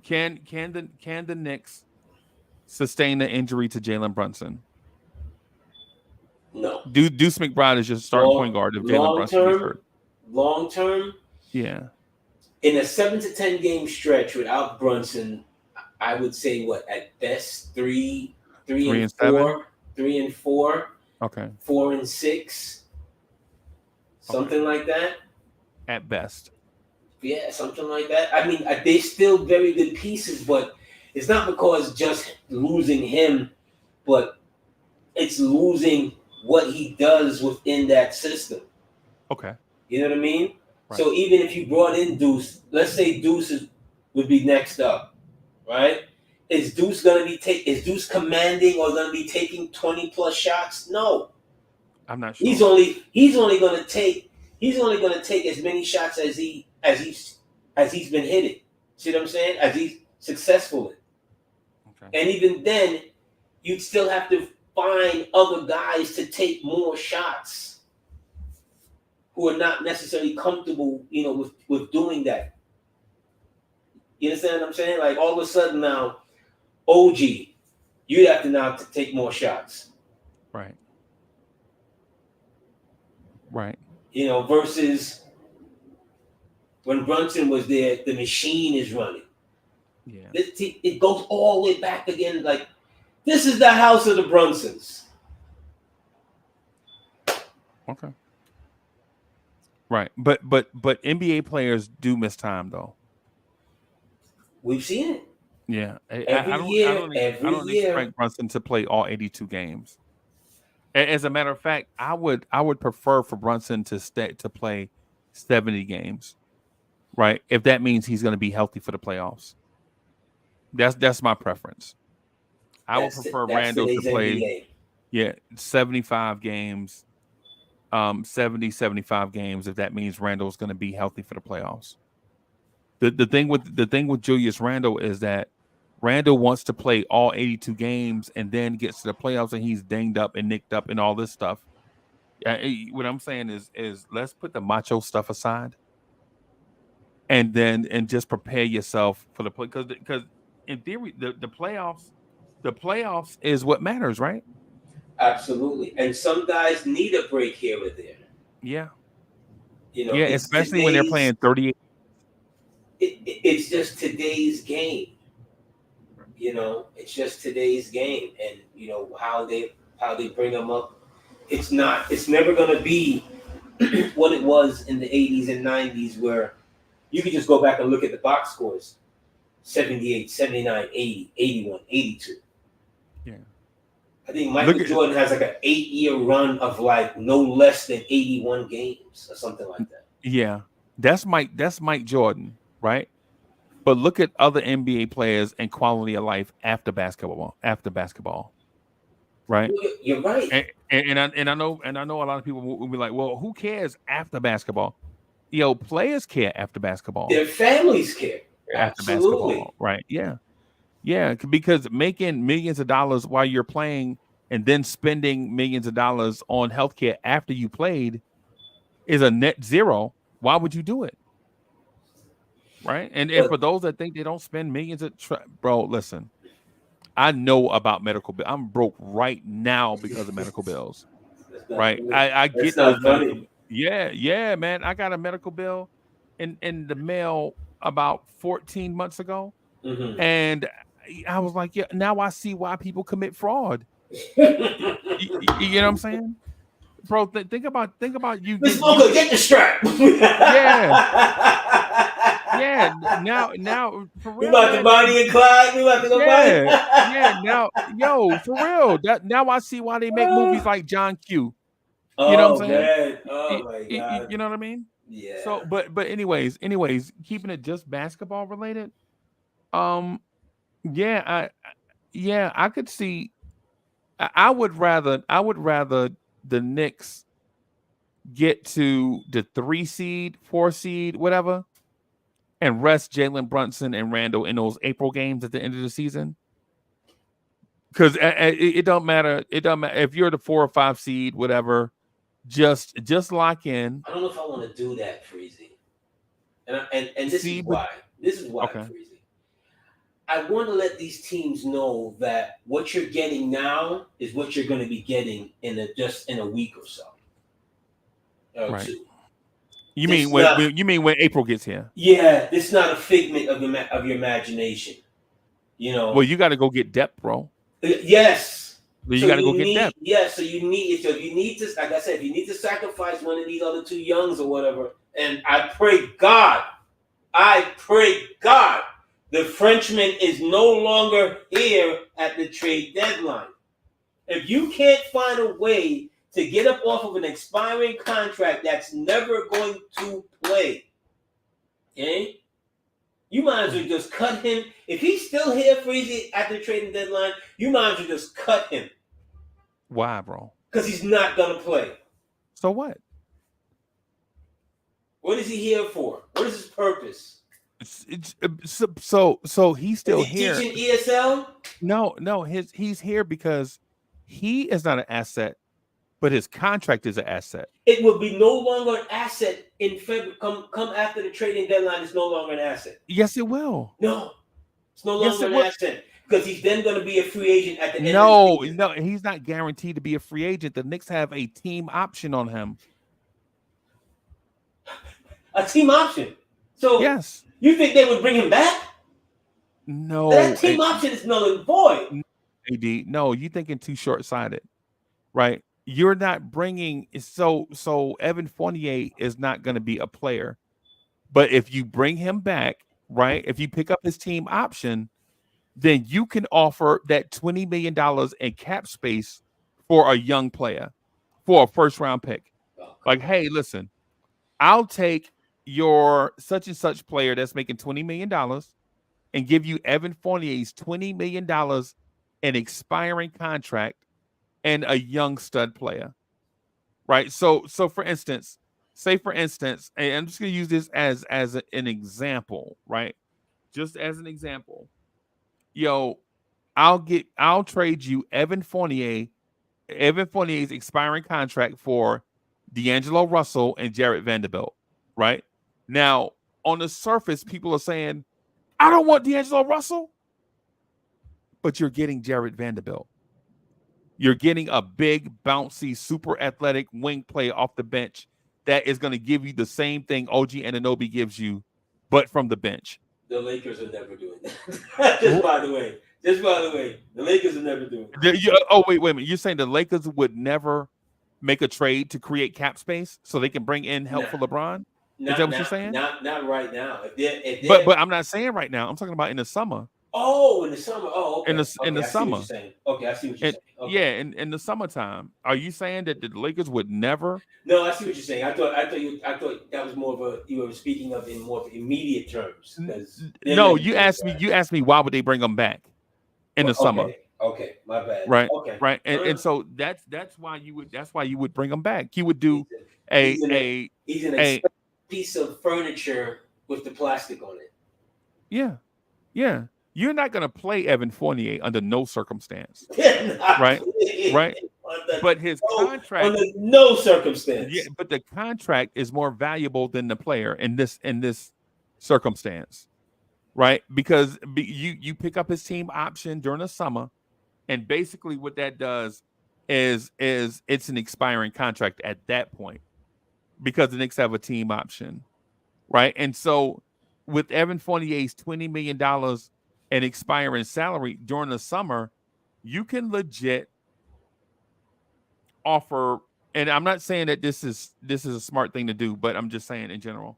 Can the Knicks sustain the injury to Jalen Brunson? no. Deuce McBride is just starting Long point guard if Jalen long Brunson gets term, hurt. long term. Yeah, In a 7 to 10 game stretch without Brunson, I would say what at best three three and and seven. four, 3 and 4, Okay, 4 and 6, okay, something like that. at best. Yeah, something like that. I mean, they still very good pieces, but it's not because just losing him, but it's losing what he does within that system. Okay, You know what I mean? right. So even if you brought in Deuce, let's say would be next up, right? Is Deuce commanding or gonna be taking 20 plus shots? No. I'm not He's sure. only gonna take as many shots as he's been hitting. See what I'm saying? As he's successful in. Okay, And even then, you'd still have to find other guys to take more shots who are not necessarily comfortable, with doing that. You understand what I'm saying? Like all of a sudden now, OG, you'd have to now take more shots. right, right. Versus when Brunson was there, the machine is running. Yeah. It goes all the way back again. Like this is the house of the Brunsons. Okay. Right, but NBA players do miss time though. We've seen it Yeah, every I don't I year. don't I Every don't year. expect Brunson to play all 82 games. As a matter of fact, I would prefer for Brunson to play 70 games, right? If that means he's going to be healthy for the playoffs. That's my preference. I would prefer That's Randall to today's play, NBA. yeah, 75 games, 75 games if that means Randall's going to be healthy for the playoffs. The thing with Julius Randle is that Randle wants to play all 82 games and then gets to the playoffs and he's dinged up and nicked up and all this stuff. What I'm saying is let's put the macho stuff aside and just prepare yourself for the play because in theory the playoffs is what matters, right? Absolutely. And some guys need a break here or there. Yeah, You know, yeah, it's especially when they're today's playing 38. it's just today's game. It's just today's game, and how they bring them up. It's never gonna be what it was in the 80s and 90s where you could just go back and look at the box scores 78, 79, 80, 81, 82. Yeah. I think Michael Look at Jordan has like an 8-year run of like no less than 81 games or something like that. yeah. That's Mike Jordan, right? But look at other NBA players and quality of life after basketball, right? You're right. And I know a lot of people will be like, well, who cares after basketball? Players care after basketball. Their families care. After Absolutely. basketball, right? Yeah, yeah. Because making millions of dollars while you're playing and then spending millions of dollars on healthcare after you played is a net zero. Why would you do it? Right? And for But those that think they don't spend millions bro, listen. I know about medical bill. I'm broke right now because of medical bills. that's not Right? funny. I That's get those not medical. funny. Yeah, man. I got a medical bill in the mail about 14 months ago, Mm-hmm. and I was like, yeah. Now I see why people commit fraud. You know what I'm saying, bro? Think about you Miss get you Mocha, get get the strap. yeah yeah. Now for We real, about to man. Bonnie and Clyde. We about to go Yeah, yeah. Bonnie. Now, yo, for real. Now I see why they make movies like John Q. You know what I'm Oh saying? man. Oh my God. You know what I mean? Yeah. So, but anyways, keeping it just basketball related. Um, yeah, I could see. I would rather the Knicks get to the 3 seed, 4 seed, whatever, and rest Jalen Brunson and Randall in those April games at the end of the season. Because it don't matter. It don't matter if you're the 4 or 5 seed, whatever. Just lock in. I don't know if I want to do that, Freezy. And this is See, but why. This is why, okay, Freezy. I want to let these teams know that what you're getting now is what you're going to be getting just in a week or so, or right. two. You This mean is not. when April gets here? Yeah, this is not a figment of your imagination. You Well, know. you got to go get depth, bro. Yes. You got to go get depth. So you need to, like I said, you need to sacrifice one of these other two youngs or whatever. And I pray God, the Frenchman is no longer here at the trade deadline. If you can't find a way to get up off of an expiring contract that's never going to play, okay? You might as well just cut him. If he's still here, Freezy, at the trading deadline, you might as well just cut him. Why, bro? Because he's not going to play. So what? What is he here for? What is his purpose? So he's still is he here. Teaching ESL? No, he's here because he is not an asset, but his contract is an asset. It will be no longer an asset in February. Come after the trading deadline, it's no longer an asset. Yes, it will. No, it's no longer an asset because he's then going to be a free agent at the end of the season. No, he's not guaranteed to be a free agent. The Knicks have a team option on him. A team option. So yes, you think they would bring him back? No, that team option is null and void. AD, no, you thinking too short-sighted, right? You're not bringing so Evan Fournier is not going to be a player, but if you bring him back, right? If you pick up his team option, then you can offer that $20 million in cap space for a young player, for a first-round pick. Like, hey, listen, I'll take your such and such player that's making $20 million and give you Evan Fournier's $20 million an expiring contract and a young stud player, right? So for instance, and I'm just going to use this as an example, right? Just as an example, I'll trade you Evan Fournier's expiring contract for D'Angelo Russell and Jared Vanderbilt, right? Now, on the surface, people are saying, I don't want D'Angelo Russell, but you're getting Jared Vanderbilt. You're getting a big, bouncy, super athletic wing player off the bench that is going to give you the same thing OG Anunoby gives you, but from the bench. The Lakers are never doing that. Just by the way, the Lakers are never doing that. Wait a minute. You're saying the Lakers would never make a trade to create cap space so they can bring in help for LeBron? Is that what you're saying? Not right now. But I'm not saying right now. I'm talking about in the summer. Oh, in the summer. Oh, okay. In the summer. Okay, I see what you're saying. Okay. Yeah, in the summertime. Are you saying that the Lakers would never? No, I see what you're saying. I thought that was more of you were speaking of in more immediate terms. No, you asked me why would they bring them back in the summer? Okay, my bad. Right. Okay. Right. And so that's why you would bring them back. You would do he's an expensive piece of furniture with the plastic on it. Yeah. Yeah. You're not going to play Evan Fournier under no circumstance. Right? But his contract under no circumstance. Yeah, but the contract is more valuable than the player in this circumstance. Right? Because you pick up his team option during the summer, and basically what that does is it's an expiring contract at that point because the Knicks have a team option. Right? And so with Evan Fournier's $20 million and expiring salary during the summer, you can legit offer, and I'm not saying that this is a smart thing to do, but I'm just saying in general,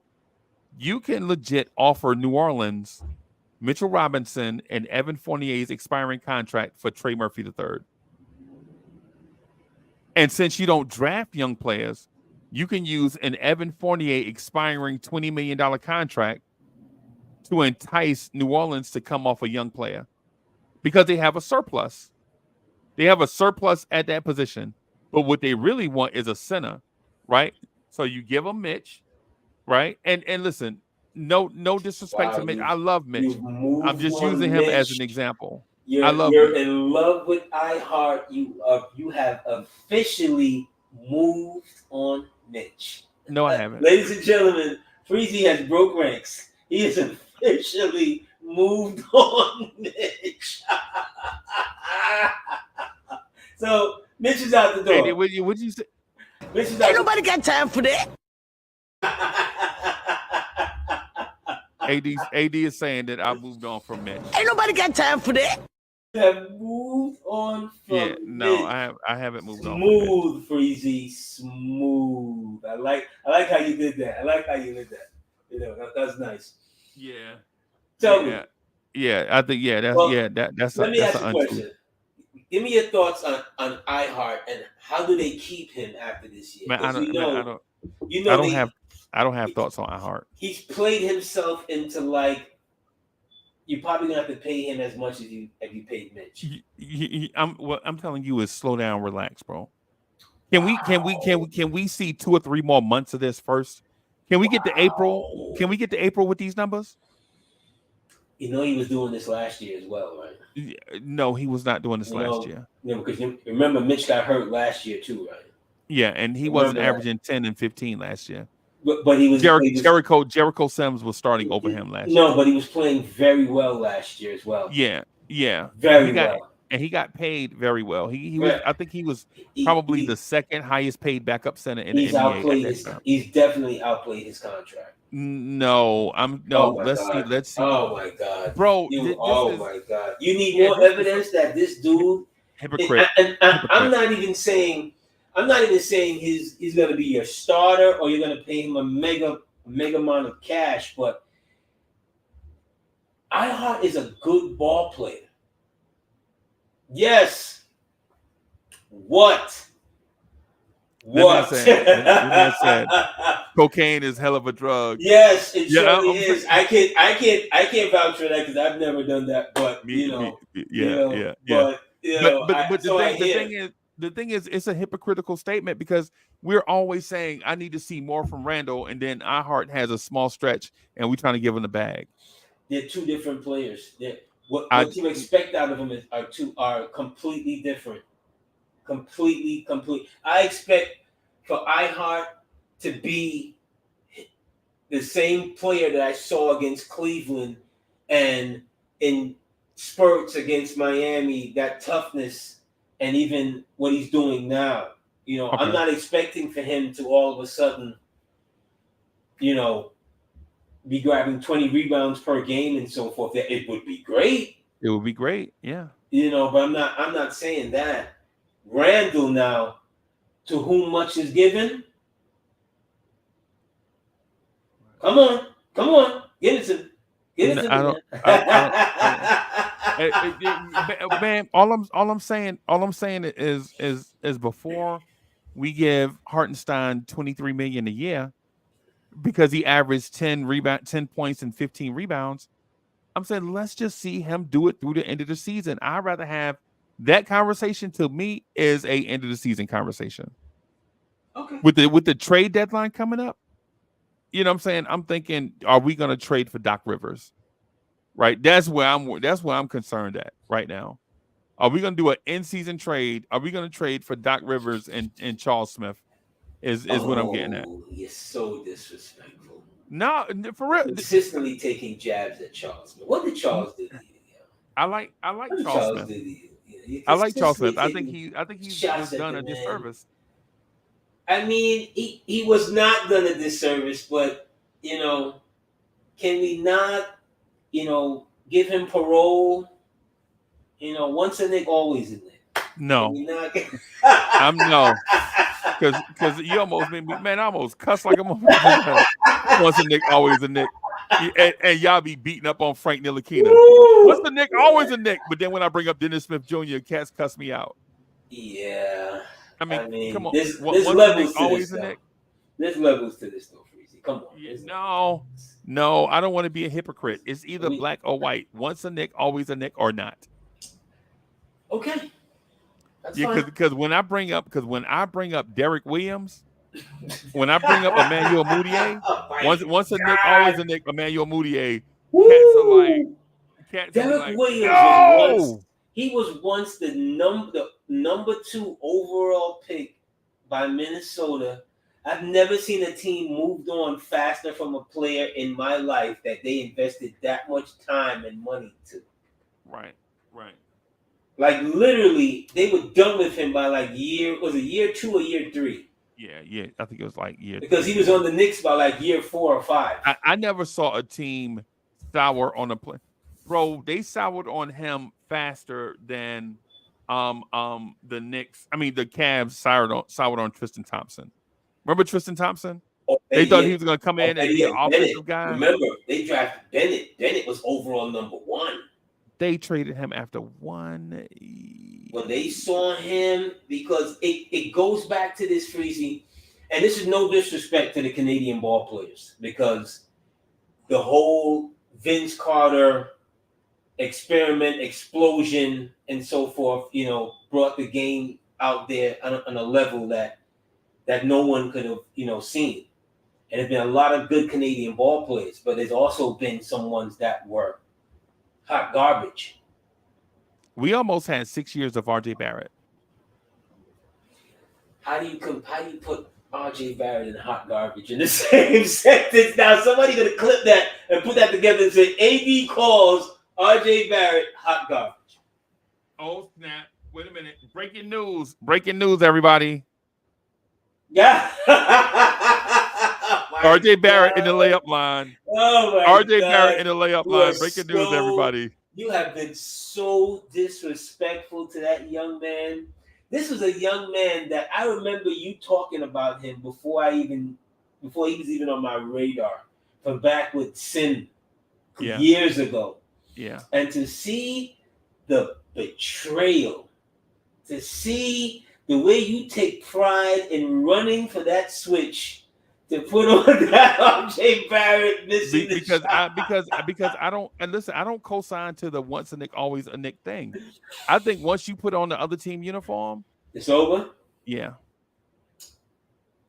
you can legit offer New Orleans Mitchell Robinson and Evan Fournier's expiring contract for Trey Murphy III. And since you don't draft young players, you can use an Evan Fournier expiring $20 million contract to entice New Orleans to come off a young player because they have a surplus. They have a surplus at that position. But what they really want is a center, right? So you give them Mitch, right? And listen, no disrespect to Wow, Mitch. I love Mitch. you've I'm moved just on, using him as Mitch. an example. I love You're Mitch. in love with iHeart. You have officially moved on, Mitch. No, I haven't. Ladies and gentlemen, Freezy has broke ranks. He has officially moved on, Mitch. So Mitch is out the door. Hey, what'd you say? Mitch is Ain't nobody got time for that. AD is saying that I moved on from Mitch. Ain't nobody got time for that. Have moved on from no, Mitch. I haven't moved on. Smooth, Freezy, smooth. I like how you did that. I like how you did that. You know, that's nice. Yeah. Tell me. Yeah, I think that's let me ask you a question. Give me your thoughts on iHeart and how do they keep him after this year? Man, I don't have thoughts on iHeart. He's played himself into like you're probably gonna have to pay him as much as you paid Mitch. What I'm telling you is slow down, relax, bro. Can we see 2 or 3 more months of this first? Can we get to April? Can we get to April with these numbers? You know he was doing this last year as well, right? No, he was not doing this last year. Yeah, because you remember Mitch got hurt last year too, right? Yeah, and he wasn't averaging 10 and 15 last year. But he was Jericho Sims was starting over him last year. No, but he was playing very well last year as well. Yeah. Very well. And he got paid very well. He was I think he was probably the second highest paid backup center in the NBA. He's definitely outplayed his contract. Let's see. Oh my God, bro! My God! You need more evidence that this dude hypocrite. I'm not even saying he's going to be your starter or you're going to pay him a mega amount of cash, but iHeart is a good ball player. Yes. What? That said, cocaine is hell of a drug. Yes, it surely is. I can't vouch for that because I've never done that. But the thing is, it's a hypocritical statement because we're always saying I need to see more from Randall, and then iHeart has a small stretch, and we're trying to give him the bag. They're two different players. What you expect out of them are completely different. Complete. I expect for iHeart to be the same player that I saw against Cleveland and in spurts against Miami, that toughness, and even what he's doing now. You know, okay. I'm not expecting for him to all of a sudden, be grabbing 20 rebounds per game and so forth. It would be great. It would be great, yeah. But I'm not saying that. Randall now, to whom much is given. Come on, give it to me. Man, all I'm saying is before we give Hartenstein $23 million a year because he averaged 10 points and 15 rebounds. I'm saying let's just see him do it through the end of the season. I'd rather have that conversation. To me is a end of the season conversation. Okay. With the trade deadline coming up, you know what I'm saying? I'm thinking, are we going to trade for Doc Rivers? Right? That's where I'm concerned at right now. Are we going to do an in-season trade? Are we going to trade for Doc Rivers and Charles Smith? Is what I'm getting at. You're so disrespectful. No, for real. Consistently taking jabs at Charles Smith. What did Charles do to you? I like Charles Smith. I like Charles Smith. I think he's done a disservice. I mean, he was not done a disservice, but can we not, give him parole? Once a Knick, always a Knick. No, I'm no, because you almost made me, man. I almost cuss like I'm once a Knick, always a Knick. And y'all be beating up on Frank Ntilikina. What's the Knick? Always a Knick. But then when I bring up Dennis Smith Jr., cats cuss me out. Yeah. I mean, come on. there's Once a levels Nick, to always this a though. Nick. There's levels to this though, Freezy. Come on. Yeah, no, I don't want to be a hypocrite. It's either We, black or white. Once a Nick, always a Nick, or not. okay, that's Yeah, fine. because when I bring up Derek Williams, when I bring up Emmanuel Mudiay, Oh my once a Nick, God. always a Nick. Emmanuel Mudiay. Woo! Cats will be Derek like, Williams no. was once the number 2 overall pick by Minnesota. I've never seen a team moved on faster from a player in my life that they invested that much time and money to. Right. Like literally, they were done with him by like year 2 or year 3? Yeah. I think it was like year Because 3. he was on the Knicks by like year 4 or 5. I never saw a team sour on a play. Bro, they soured on him faster than the Knicks. I mean, the Cavs soured on Tristan Thompson. Remember Tristan Thompson? They thought he was going to come in and be an offensive guy. Remember, they drafted Bennett. Bennett was overall number 1. They traded him after 1. When they saw him, because it goes back to this, Freezy, and this is no disrespect to the Canadian ball players, because the whole Vince Carter experiment, explosion, and so forth, brought the game out there on a level that no one could have, seen. And there's been a lot of good Canadian ball players, but there's also been some ones that were hot garbage. We almost had 6 years of RJ Barrett. How do you put RJ Barrett and hot garbage in the same sentence? Now somebody gonna clip that and put that together and say AD calls RJ Barrett hot garbage. Oh snap! Wait a minute! Breaking news, everybody! Yeah. RJ Barrett in the layup line. Oh my RJ God. Barrett in the layup line. Breaking news, everybody. You have been so disrespectful to that young man. This was a young man that I remember you talking about him before he was even on my radar, from back with Sin years ago. Yeah. And to see the betrayal, to see the way you take pride in running for that switch to put on that RJ Barrett missing because the shot. because I don't, and listen, I don't co-sign to the once a Nick always a Nick thing. I think once you put on the other team uniform, it's over. Yeah.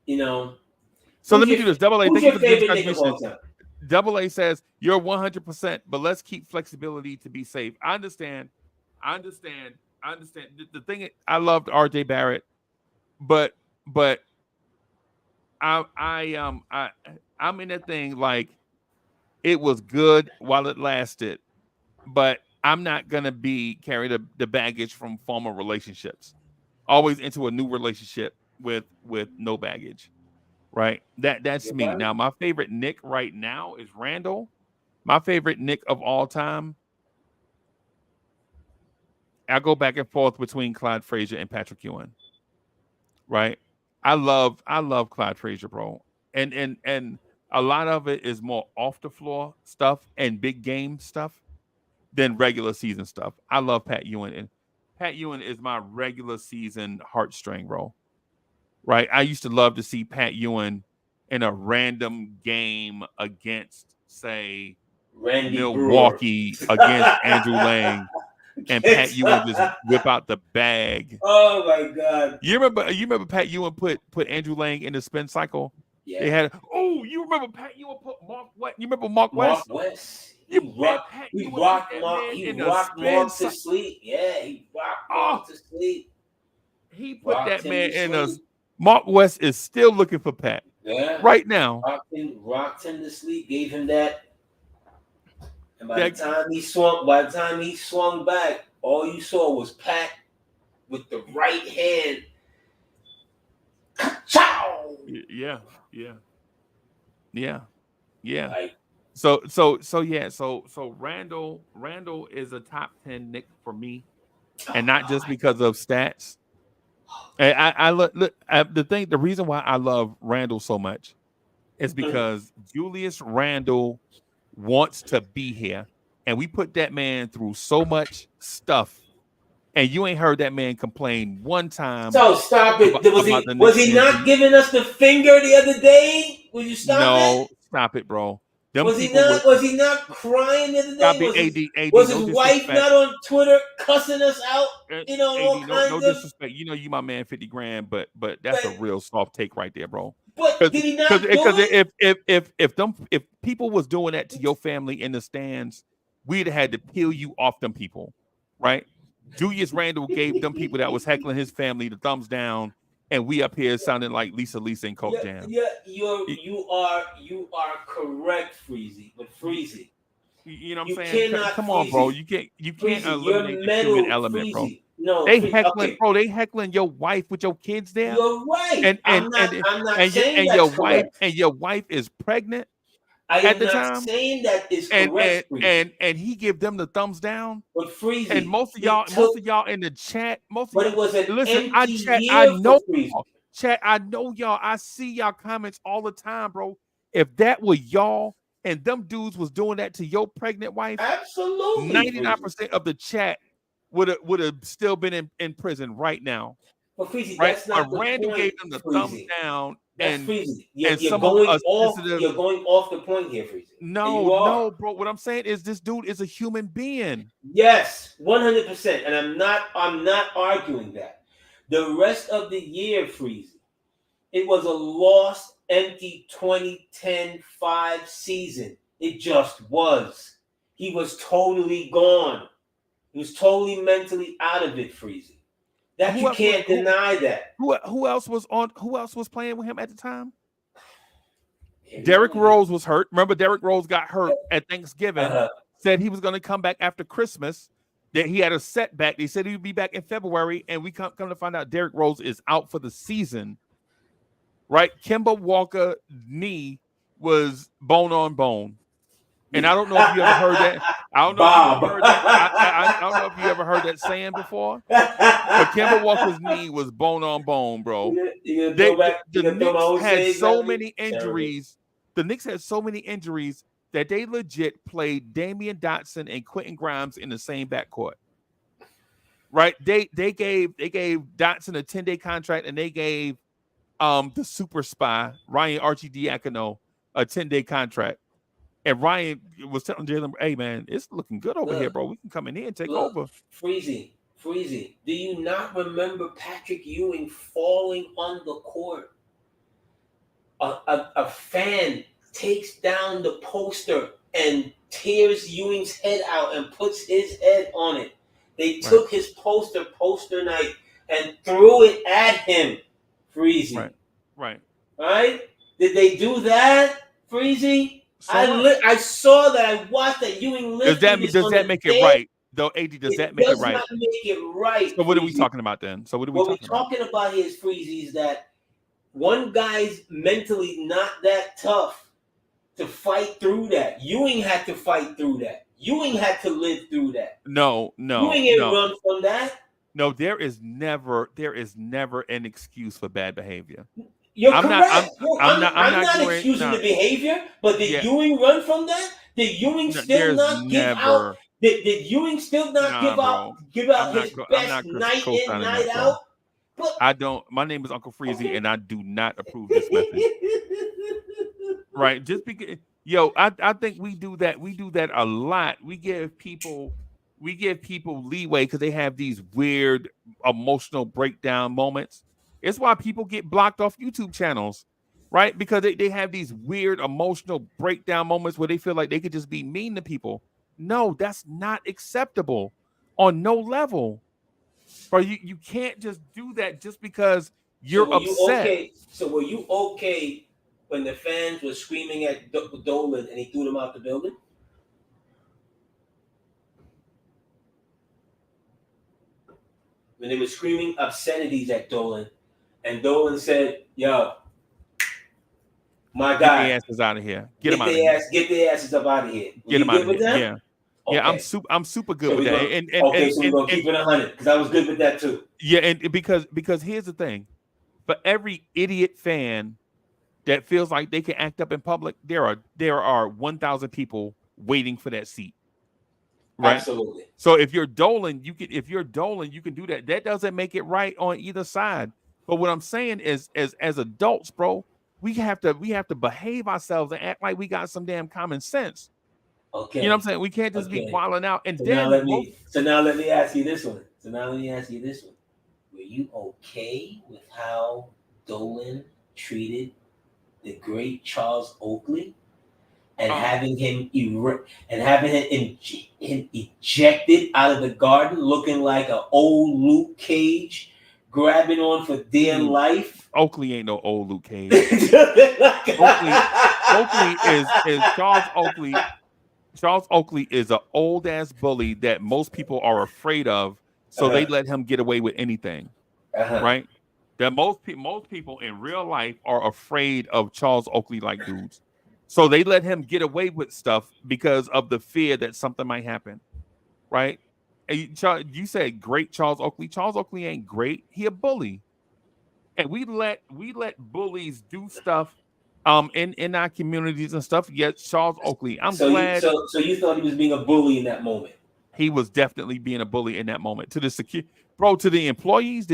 So let me do this. Double A, who's thank your you for the favorite Nick of all contribution. time? Double A says you're 100%, but let's keep flexibility to be safe. I understand. The thing, I loved RJ Barrett, but I'm in that thing like it was good while it lasted, but I'm not gonna carry the baggage from former relationships always into a new relationship with no baggage, right? That's me. Now my favorite Nick right now is Randall. My favorite Nick of all time, I go back and forth between Clyde Frazier and Patrick Ewing, right? I love Clyde Frazier, bro. And a lot of it is more off the floor stuff and big game stuff than regular season stuff. I love Pat Ewing, and Pat Ewing is my regular season heartstring, bro. Right? I used to love to see Pat Ewing in a game against, say, Milwaukee against Andrew Lang. And Pat Ewing just whip out the bag. Oh my God! You remember Pat Ewing put Andrew Lang in the spin cycle? Yeah. They had. Oh, you remember Pat Ewing put Mark West? You remember Mark West? Mark West. He rocked Mark to sleep. Yeah, he rocked Mark to sleep. He put that man in a. Mark West is still looking for Pat. Yeah. Right now. Rocked him to sleep. Gave him that. And by the time he swung back, all you saw was Pat with the right hand. Ka-chow! Yeah. Like, So Randall is a top 10 Nick for me, and not just because of stats. And the reason why I love Randall so much is because Julius Randle wants to be here, and we put that man through so much stuff, and you ain't heard that man complain one time. So stop it. Was he not giving us the finger the other day? Will you stop No, stop it, bro. Was he not crying the other day? Was his wife not on Twitter cussing us out? You know, all kinds no disrespect. You know, you my man, 50 grand, but that's a real soft take right there, bro. But did he not do it? If people was doing that to your family in the stands, we'd have had to peel you off them people, right? Julius Randle gave them people that was heckling his family the thumbs down, and we up here sounding like Lisa and Coke Jam. Yeah, you are correct, Freezy. But Freezy, you know what I'm saying? Come on, bro. You can't eliminate the human element, Freezy. bro. No, they heckling, bro. They heckling your wife with your kids there. You're right. I'm not saying and that's your correct. wife and your wife is pregnant. I am not saying that is correct. And he give them the thumbs down. But Freezy, and most of y'all in the chat, it was an listen, empty I know chat. I know y'all. I see y'all comments all the time, bro. If that were y'all and them dudes was doing that to your pregnant wife, absolutely, 99% of the chat would have still been in prison right now. But Freezy, right? that's not the Randall point, gave them the Freezy. Thumbs down. That's and Freezy. You're going off the point here, Freezy. No, bro. What I'm saying is this dude is a human being. Yes, 100%. And I'm not arguing that. The rest of the year, Freezy, it was a lost, empty 2010-5 season. It just was. He was totally gone. He was totally mentally out of it, Freezy. You can't deny that. Who else was playing with him at the time? Derrick Rose was hurt. Remember, Derrick Rose got hurt at Thanksgiving. Said he was going to come back after Christmas. That he had a setback. They said he would be back in February, and we come to find out Derrick Rose is out for the season. Right? Kemba Walker knee was bone on bone. And I don't know if you ever heard that. I don't know if you ever heard that. I don't know if you ever heard that saying before. But Kemba Walker's knee was bone on bone, bro. The Knicks had so many injuries. The Knicks had so many injuries that they legit played Damian Dotson and Quentin Grimes in the same backcourt. Right? They gave Dotson a 10-day contract, and they gave the super spy Ryan Arcidiacono a 10-day contract. And Ryan was telling Jalen, hey, man, it's looking good over here, bro. We can come in here and take over. Freezy, do you not remember Patrick Ewing falling on the court? A fan takes down the poster and tears Ewing's head out and puts his head on it. They took his poster night, and threw it at him, Freezy. Right. Did they do that, Freezy? I saw that. I watched that. Ewing lifted. Does that make it right? Though, AD, does that make it right? Does not make it right. So what are we talking about then? What we're talking about here is, Freezy, is that one guy's mentally not that tough to fight through that. Ewing had to fight through that. Ewing had to live through that. No. Ewing ain't run from that. No, there is never an excuse for bad behavior. You're correct. I'm not excusing the behavior, but did Ewing run from that? Did Ewing still not give out? Did Ewing still not give out his best night in, night out? But I don't. My name is Uncle Freezy, and I do not approve this method. Right? Just because, I think we do that. We do that a lot. We give people leeway because they have these weird emotional breakdown moments. It's why people get blocked off YouTube channels, right? Because they have these weird emotional breakdown moments where they feel like they could just be mean to people. No, that's not acceptable on no level. But you can't just do that just because you're upset. So were you okay when the fans were screaming at Dolan and he threw them out the building? When they were screaming obscenities at Dolan, and Dolan said, "Yo, my guy, get their asses out of here. Get their asses up out of here." Get them out of here. Yeah. Okay. Yeah, I'm super good with that. So we're gonna keep it 100 because I was good with that too. Yeah, and because here's the thing: for every idiot fan that feels like they can act up in public, there are 1,000 people waiting for that seat. right? Absolutely. So if you're Dolan, you can do that. That doesn't make it right on either side. But what I'm saying is, as adults, bro, we have to behave ourselves and act like we got some damn common sense. You know what I'm Okay. saying? We can't just be Okay. wilding out. And So then now let me ask you this one. Were you okay with how Dolan treated the great Charles Oakley and having him ejected out of the Garden, looking like an old Luke Cage, grabbing on for dear life? Oakley ain't no old Luke Cage. Oakley is Charles Oakley. Charles Oakley is an old ass bully that most people are afraid of, so they let him get away with anything, right? That most people in real life are afraid of Charles Oakley like dudes, so they let him get away with stuff because of the fear that something might happen, right? And you said great Charles Oakley. Charles Oakley ain't great. He a bully, and we let bullies do stuff in our communities and stuff. Yet Charles Oakley, I'm glad. So you thought he was being a bully in that moment? He was definitely being a bully in that moment to the to the employees.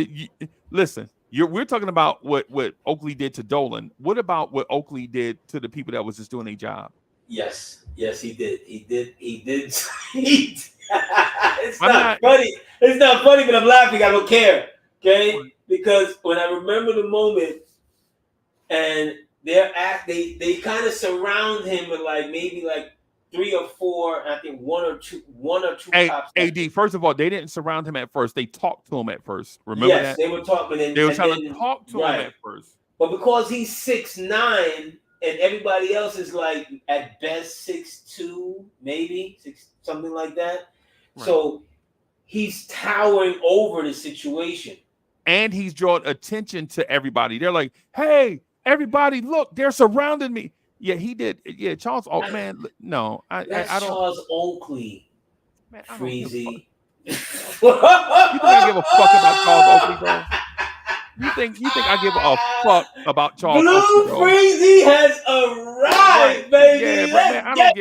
Listen, we're talking about what Oakley did to Dolan. What about what Oakley did to the people that was just doing their job? Yes, he did. It's not funny. It's not funny, but I'm laughing. I don't care. Okay, because when I remember the moment, and they kind of surround him with maybe 3 or 4. I think one or two cops. AD, first of all, they didn't surround him at first. They talked to him at first. Remember that? Yes, they were talking. They were trying to talk to him at first. But because he's 6'9", and everybody else is at best 6'2", maybe 6, something like that. Right. So he's towering over the situation. And he's drawn attention to everybody. They're like, hey, everybody, look, they're surrounding me. Yeah, he did. Yeah, Charles Oakley, man. No, I don't. Charles Oakley, man, Freezy. You think I give a fuck about Charles Oakley, bro? You think I give a fuck about Charles Oakley, bro? Freezy has arrived, baby. Yeah, but man, I don't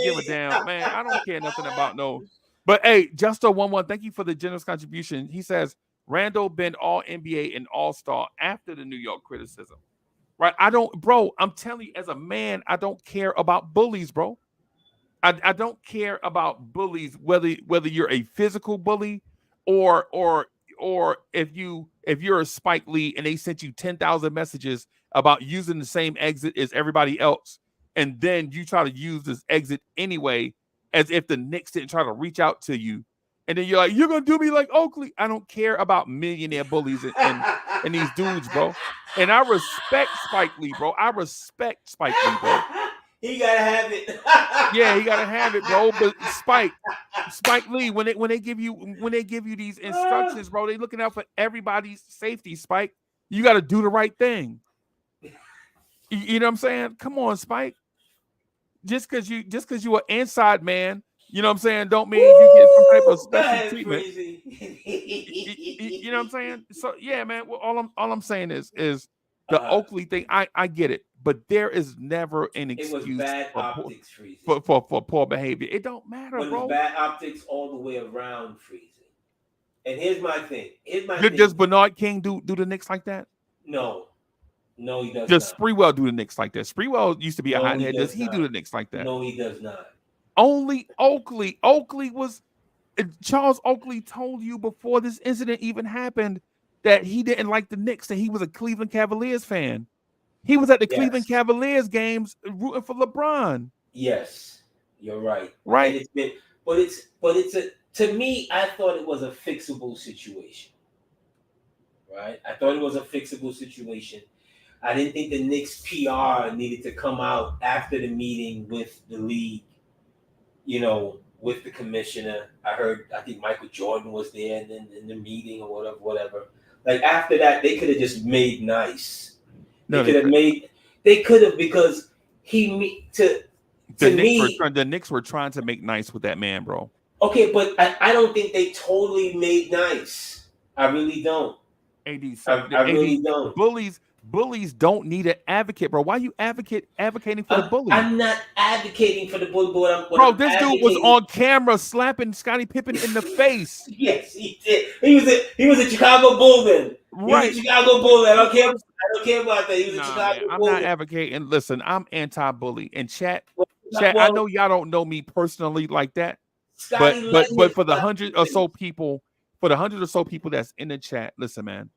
give a damn, man. I don't care nothing about no. But hey, Justo11, thank you for the generous contribution. He says Randall been all NBA and all-star after the New York criticism. Right? I'm telling you, as a man, I don't care about bullies, bro. I don't care about bullies, whether you're a physical bully or if you're a Spike Lee and they sent you 10,000 messages about using the same exit as everybody else, and then you try to use this exit anyway, as if the Knicks didn't try to reach out to you. And then you're like, you're going to do me like Oakley. I don't care about millionaire bullies and these dudes, bro. And I respect Spike Lee, bro. He got to have it. Yeah, he got to have it, bro. But Spike Lee, when they give you these instructions, bro, they looking out for everybody's safety, Spike. You got to do the right thing. You know what I'm saying? Come on, Spike. Just because you an inside man, you know what I'm saying, don't mean you get some type of special treatment. You know what I'm saying? So yeah, man. Well, all I'm saying is the Oakley thing. I get it, but there is never an excuse for poor behavior. It don't matter, but bro. Bad optics all the way around, Freezy. And here's my thing. Does Bernard King do the Knicks like that? No, he does. Does Sprewell do the Knicks like that? Sprewell used to be a hothead. Does he do the Knicks like that? No, he does not. Only Oakley. Charles Oakley told you before this incident even happened that he didn't like the Knicks, and he was a Cleveland Cavaliers fan. He was at the Cleveland Cavaliers games rooting for LeBron. Yes, you're right. Right. To me, I thought it was a fixable situation. Right? I thought it was a fixable situation. I didn't think the Knicks PR needed to come out after the meeting with the league, with the commissioner. I think Michael Jordan was there in the meeting or whatever. Like after that, they could have just made nice. They could have because the Knicks were trying to make nice with that man, bro. Okay, but I don't think they totally made nice. I really don't. AD, I really don't. Bullies don't need an advocate, bro. Why you advocating for the bully? I'm not advocating for the bully, but bro, this dude was on camera slapping Scottie Pippen in the face. Yes, he did. He was a Chicago Bull then. Right. He was a Chicago Bull. I don't care about that. He was a Chicago man, Bull. I'm not advocating. Listen, I'm anti-bully. And chat, I know y'all don't know me personally like that. But for the 100 or so people, that's in the chat, listen, man,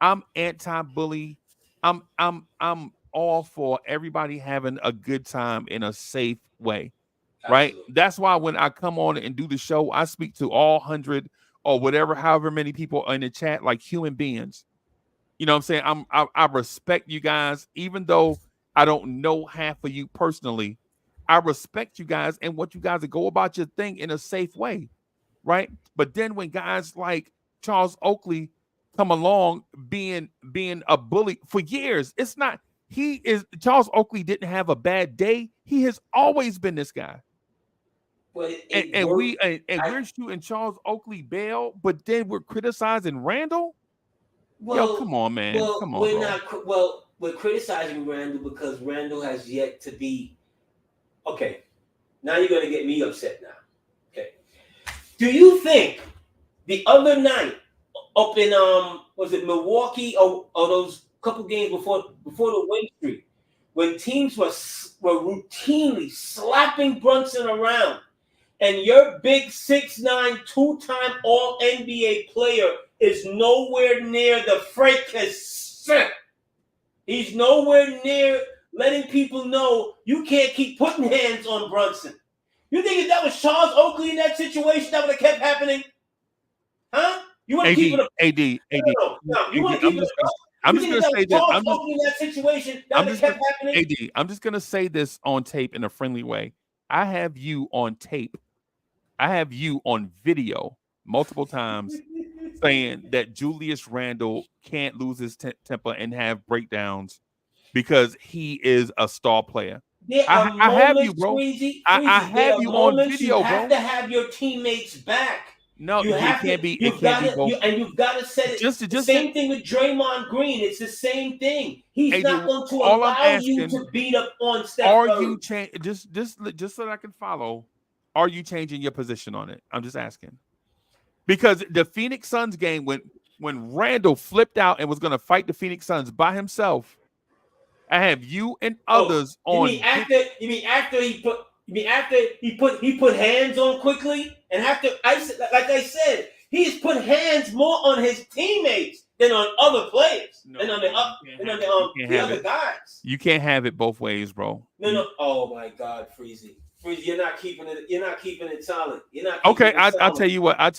I'm anti-bully. I'm all for everybody having a good time in a safe way. Right? Absolutely. That's why when I come on and do the show, I speak to all 100 or whatever, however many people are in the chat, like human beings. You know what I'm saying? I respect you guys, even though I don't know half of you personally. I respect you guys and want you guys to go about your thing in a safe way, right? But then when guys like Charles Oakley come along being a bully for years, it's not. Charles Oakley didn't have a bad day. He has always been this guy. Well, we're shooting Charles Oakley bail, but then we're criticizing Randall. Well, yo, come on, man. Well, come on, we're bro. not. We're criticizing Randall because Randall has yet to be. Okay, now you're gonna get me upset now. Okay, do you think the other night up in was it Milwaukee or those couple games before the win streak, when teams were routinely slapping Brunson around, and your big 6'9", 2-time All NBA player is nowhere near the fracas. He's nowhere near letting people know you can't keep putting hands on Brunson. You think if that was Charles Oakley in that situation, that would have kept happening? Huh? You want to keep it up? AD. No. You want to keep it up? I'm just going to say this. In that situation, that would have kept happening? AD, I'm just going to say this on tape in a friendly way. I have you on tape. I have you on video multiple times saying that Julius Randle can't lose his temper and have breakdowns because he is a star player. I have you, bro. I have you on video, bro. You have to have your teammates back. No, it can't be. It can't be both. And you've got to set it. Just the same thing with Draymond Green. It's the same thing. He's not going to allow you to beat up on Steph Curry. Are you just so that I can follow? Are you changing your position on it? I'm just asking. Because the Phoenix Suns game, when Randall flipped out and was going to fight the Phoenix Suns by himself, I have you and others on. You mean after he put hands on quickly, and like I said, he's put hands more on his teammates than on other players, than on the other guys. You can't have it both ways, bro. No. Oh my God, Freezy, you're not keeping it solid. You're not. Okay, I'll tell you what. I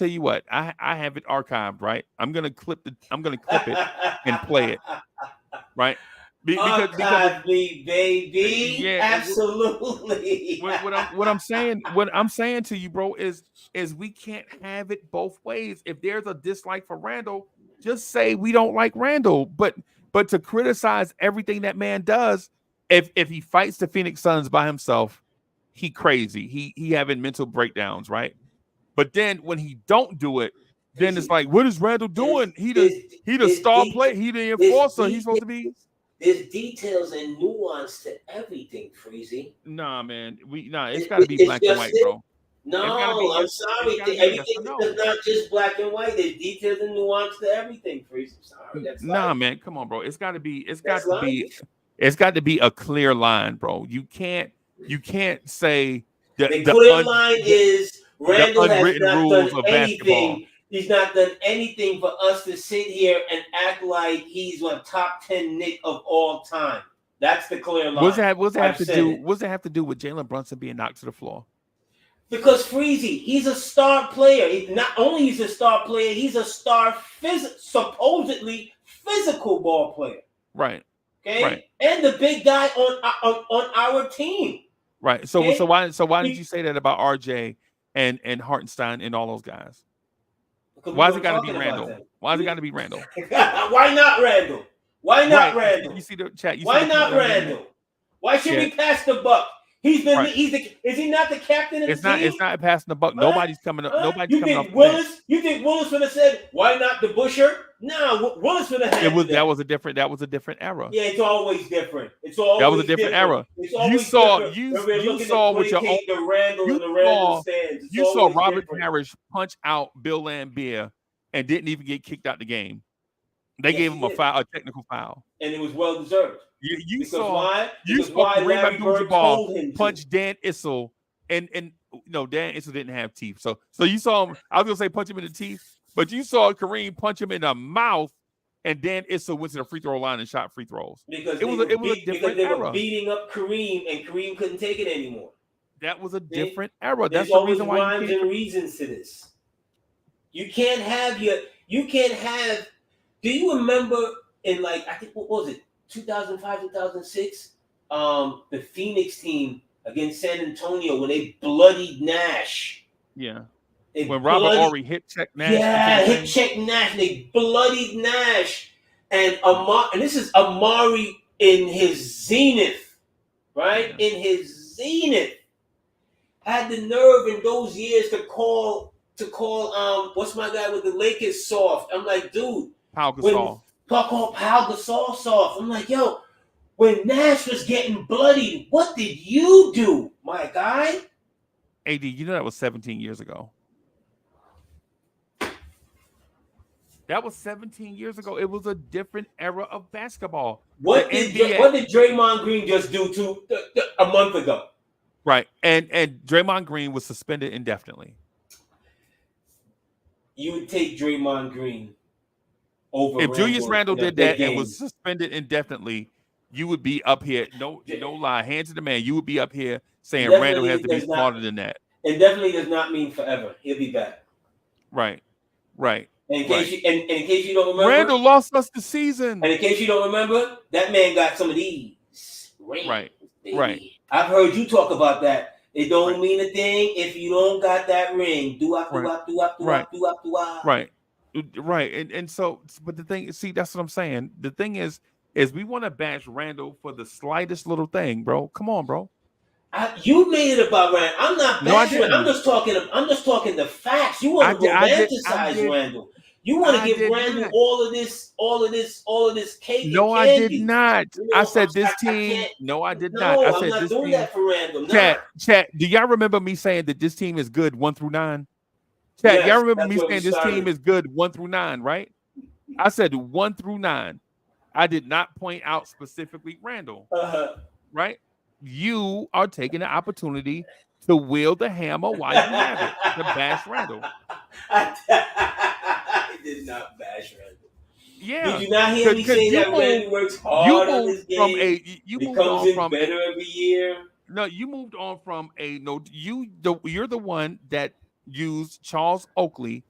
have it archived, right? I'm gonna clip it and play it, right? Because baby, yeah, absolutely. What I'm saying to you, bro, is we can't have it both ways. If there's a dislike for Randall, just say we don't like Randall. But to criticize everything that man does, if he fights the Phoenix Suns by himself, he crazy. He having mental breakdowns, right? But then when he don't do it, then it's like, what is Randall doing? He the star player. He the enforcer. He's supposed to be. There's details and nuance to everything, Freezy. Nah, man. It's got to be black and white, bro. No, I'm sorry. Everything is not just black and white. There's details and nuance to everything, Freezy. Sorry. Man. Come on, bro. It's got to be a clear line, bro. You can't say the clear line is Randall has not done anything. He's not done anything for us to sit here and act like he's a top 10 Knick of all time. That's the clear line. What's it have to do with Jalen Brunson being knocked to the floor? Because Freezy, he's a star player. Not only he's a star player, he's a star supposedly physical ball player. Right. Okay. Right. And the big guy on our team. Right. So okay? why did you say that about RJ and Hartenstein and all those guys? Why is it got to be Randall? Why is it got to be Randall? Why not Randall? Why not Randall? You see the chat. Why not Randall? Why should we pass the buck? He's the Right. is he not the captain of It's the not. team? It's not passing the buck. Huh? Nobody's coming up. Huh? Nobody's You coming think off the bench. Willis? You think Willis would have said, "Why not the Busher"? No, Willis would have had That was a different era. Yeah, it's always different. It's That always was a different era. It's You always saw different you when we're you looking saw to with your own. placate the Randall You and the Randall saw stands. It's you saw always Robert different. Parrish punch out Bill Laimbeer and didn't even get kicked out the game. They Yes, gave he him did. a technical foul. And it was well deserved. You Because saw why? you Because saw why Kareem Larry Bird Abdul-Jabbar told him to. punch Dan Issel, and Dan Issel didn't have teeth. So you saw him. I was gonna say punch him in the teeth, but you saw Kareem punch him in the mouth, and Dan Issel went to the free throw line and shot free throws. Because it was a different because they era. were beating up Kareem, and Kareem couldn't take it anymore. That was a different era. There's That's the always reason why rhymes and reasons to this. You can't have. Do you remember in I think what was it, 2005, 2006? The Phoenix team against San Antonio when they bloodied Nash. Yeah. When Robert Horry hit check Nash. Yeah, hit check Nash. And they bloodied Nash. And this is Amari in his zenith, right? Yeah. In his zenith. Had the nerve in those years to call what's my guy with the Lakers soft. I'm like, dude. Pau Gasol. Call Pau Gasol soft. I'm like, yo, when Nash was getting bloodied, what did you do, my guy? AD, you know that was 17 years ago. That was 17 years ago. It was a different era of basketball. What did Draymond Green just do a month ago? Right, and Draymond Green was suspended indefinitely. You would take Draymond Green over if Julius Randle did that game. And was suspended indefinitely, you would be up here. No lie, hands to the man. You would be up here saying Randle has to be smarter than that. It definitely does not mean forever. He'll be back. Right. And in case you don't remember, Randle lost us the season. And in case you don't remember, that man got some of these rings. Right. I've heard you talk about that. It don't mean a thing if you don't got that ring. Right. And so, but the thing, see, that's what I'm saying. The thing is we want to bash Randle for the slightest little thing, bro. Come on, bro. You made it about Randle. I'm not bashing. I'm just talking the facts. You want to romanticize Randle. You want to give Randle all of this cake. No, and I candy. did not. You know, I said this team. No, I did not. I said I'm not this doing team. that for Randle. Chat. Do y'all remember me saying that this team is good 1 through 9? Chat. Y'all remember me saying this team is good 1 through 9, right? I said 1 through 9. I did not point out specifically Randle. Right? You are taking the opportunity to wield the hammer while you have it to bash Randle. I did not bash Randle. Yeah. Did you not hear me say that Randle works hard on this game? You becomes in better every year. No, you moved on from you're the one that used Charles Oakley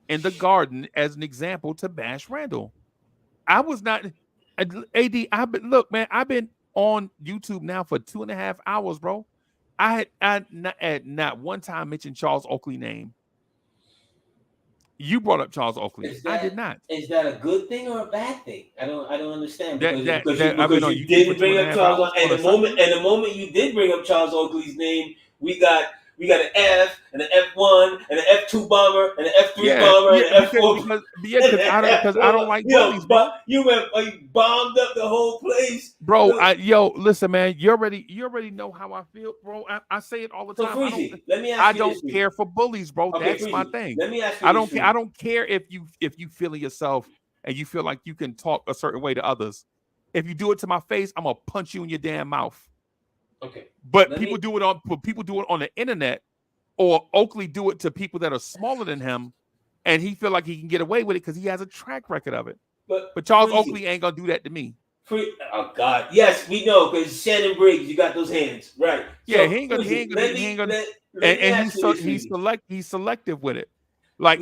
in the Garden as an example to bash Randle. I was not AD. I've been on YouTube now for 2.5 hours, bro. I had not one time mentioned Charles Oakley's name. You brought up Charles Oakley. I did not. Is that a good thing or a bad thing? I don't understand. Because you did bring up Charles, and the moment you did bring up Charles Oakley's name, we got an F and an F1 and an F2 bomber and an F3 bomber and an F4. Because I don't like bullies, bro. You bombed up the whole place, bro. Listen, man. You already know how I feel, bro. I say it all the time. Freezy, let me ask I you don't this, care for bullies, bro. Okay, that's Freezy, my thing. Let me ask you I don't care if you feel yourself and you feel like you can talk a certain way to others. If you do it to my face, I'm gonna punch you in your damn mouth. Okay. But people do it on the internet, or Oakley do it to people that are smaller than him, and he feel like he can get away with it because he has a track record of it. But Charles Oakley ain't gonna do that to me. Oh God, yes, we know because Shannon Briggs, you got those hands, right? Yeah, so, he ain't gonna. And he's selective with it. Like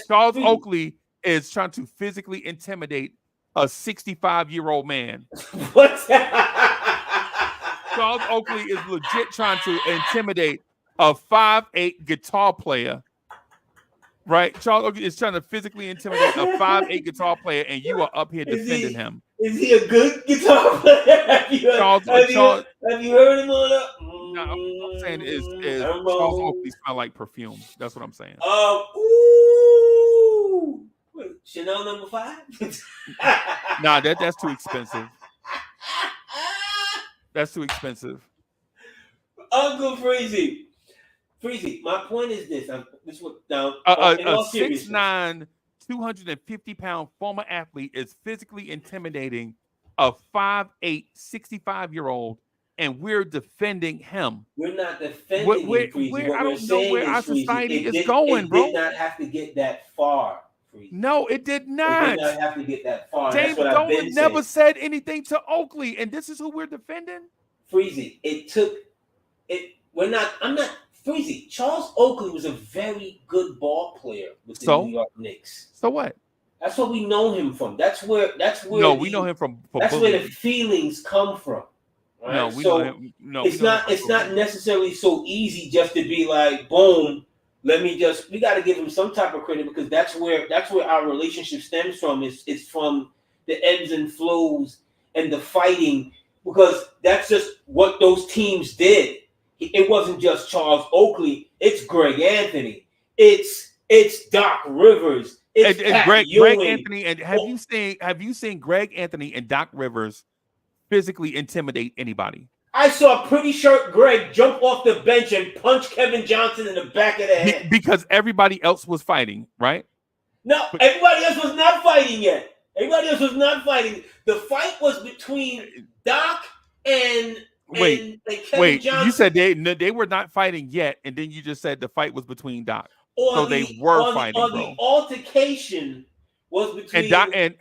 Charles Oakley is trying to physically intimidate a 65-year-old man. What's Charles Oakley is legit trying to intimidate a 5'8" guitar player, right? Charles Oakley is trying to physically intimidate a 5'8" guitar player, and you are up here defending him. Is he a good guitar player? Have you heard him on No, I'm saying is Charles Hermo. Oakley smell like perfume. That's what I'm saying. Ooh. Wait, Chanel number 5? Nah, that's too expensive. That's too expensive. Uncle Freezy. Freezy, my point is this. This what now in A all seriousness. 6'9", 250-pound former athlete is physically intimidating a 5'8", 65-year-old, and we're defending him. We're not defending him, Freezy. What I we're don't know saying where is, our Freezy, society is going, bro. It did not have to get that far, Freezy. No, it did It not. did not have to get that far. James That's what I've been Dolan never saying. said anything to Oakley, and this is who we're defending? Freezy, I'm not Freezy. Charles Oakley was a very good ball player with the New York Knicks. So what? That's what we know him from. That's where we know him from that's bullying. where the feelings come from. Right? No, we know him. No, it's not necessarily so easy just to be like, boom, we got to give him some type of credit, because that's where our relationship stems from. It's from the ebbs and flows and the fighting, because that's just what those teams did. It wasn't just Charles Oakley. It's Greg Anthony. It's Doc Rivers. It's Greg Anthony. And have you seen Greg Anthony and Doc Rivers physically intimidate anybody? I saw Pretty Shirt Greg jump off the bench and punch Kevin Johnson in the back of the head. Because everybody else was fighting, right? No, everybody else was not fighting yet. Everybody else was not fighting. The fight was between Doc and Kevin Johnson. You said they were not fighting yet, and then you just said the fight was between Doc. They were fighting, bro. The altercation was between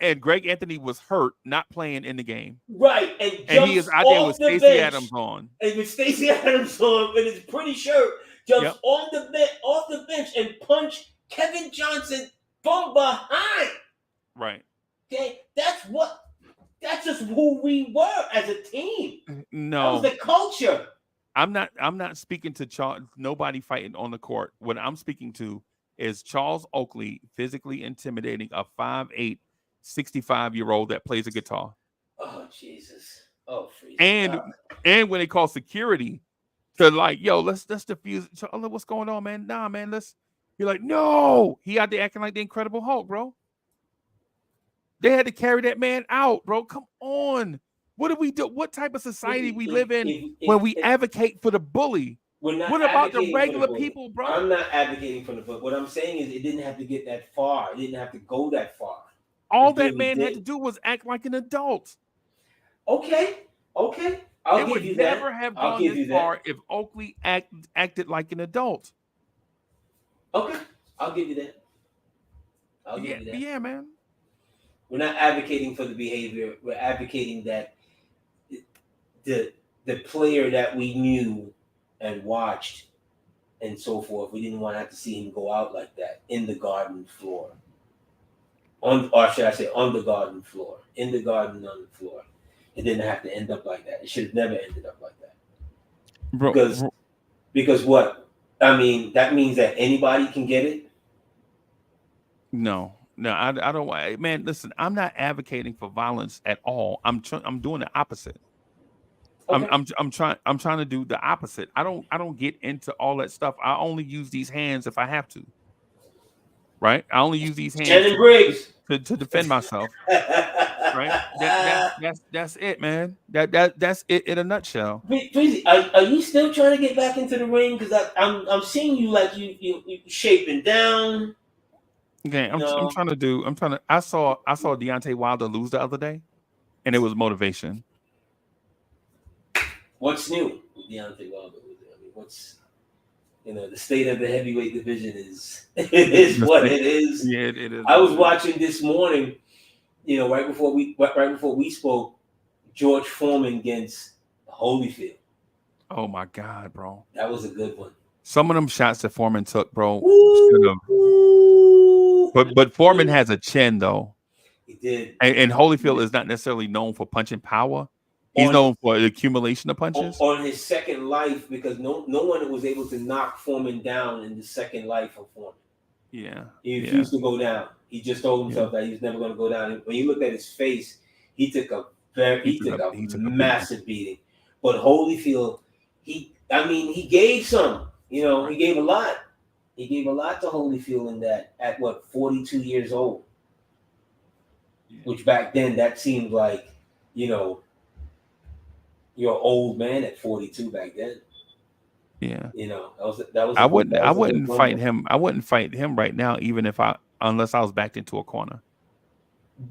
and Greg Anthony was hurt, not playing in the game. Right, and he is out there with Stacey Adams on. And with Stacey Adams on, with his Pretty Shirt, jumps off the bench and punch Kevin Johnson from behind. Right. Okay, that's just who we were as a team. No, that was the culture. I'm not speaking to Charles. Nobody fighting on the court. What I'm speaking to is Charles Oakley physically intimidating a 5'8", 65-year-old that plays a guitar. Oh Jesus! Oh, freeze! And when they call security to like, yo, let's defuse. What's going on, man? Nah, man, You're like, no. He out there acting like the Incredible Hulk, bro. They had to carry that man out, bro. Come on. What do we do? What type of society we live in when we advocate for the bully? What about the regular people, bro? I'm not advocating for the bully. What I'm saying is it didn't have to get that far. It didn't have to go that far. All that man had to do was act like an adult. Okay. I'll give you that. It would never have gone this far if Oakley acted like an adult. Okay. I'll give you that. I'll give you that. Yeah, man. We're not advocating for the behavior. We're advocating that the player that we knew and watched and so forth, we didn't want to have to see him go out like that in the garden floor. On the garden floor. In the garden on the floor. It didn't have to end up like that. It should have never ended up like that. Bro, because what? I mean, that means that anybody can get it? No, I don't. Man, listen, I'm not advocating for violence at all. I'm doing the opposite. Okay. I'm trying to do the opposite. I don't get into all that stuff. I only use these hands if I have to. Right? I only use these hands to defend myself. Right? That's it, man. That's it in a nutshell. Are you still trying to get back into the ring? Because I'm seeing you like you shaping down. Okay, I'm trying to. I saw Deontay Wilder lose the other day, and it was motivation. What's new with Deontay Wilder? I mean, what's the state of the heavyweight division is what it is. Yeah, it is. I was watching this morning, right before we spoke, George Foreman against Holyfield. Oh my God, bro, that was a good one. Some of them shots that Foreman took, bro. But Foreman has a chin though. He did. And Holyfield is not necessarily known for punching power. He's known for the accumulation of punches. On his second life, because no one was able to knock Foreman down in the second life of Foreman. Yeah. He refused to go down. He just told himself that he was never going to go down. And when you looked at his face, he took a massive beating. But Holyfield, I mean, he gave some. You know, he gave a lot. He gave a lot to Holyfield in that at what 42 years old, which back then that seemed like, you know, you're an old man at 42 back then. Yeah. You know, that was. I wouldn't fight him. I wouldn't fight him right now, even unless I was backed into a corner.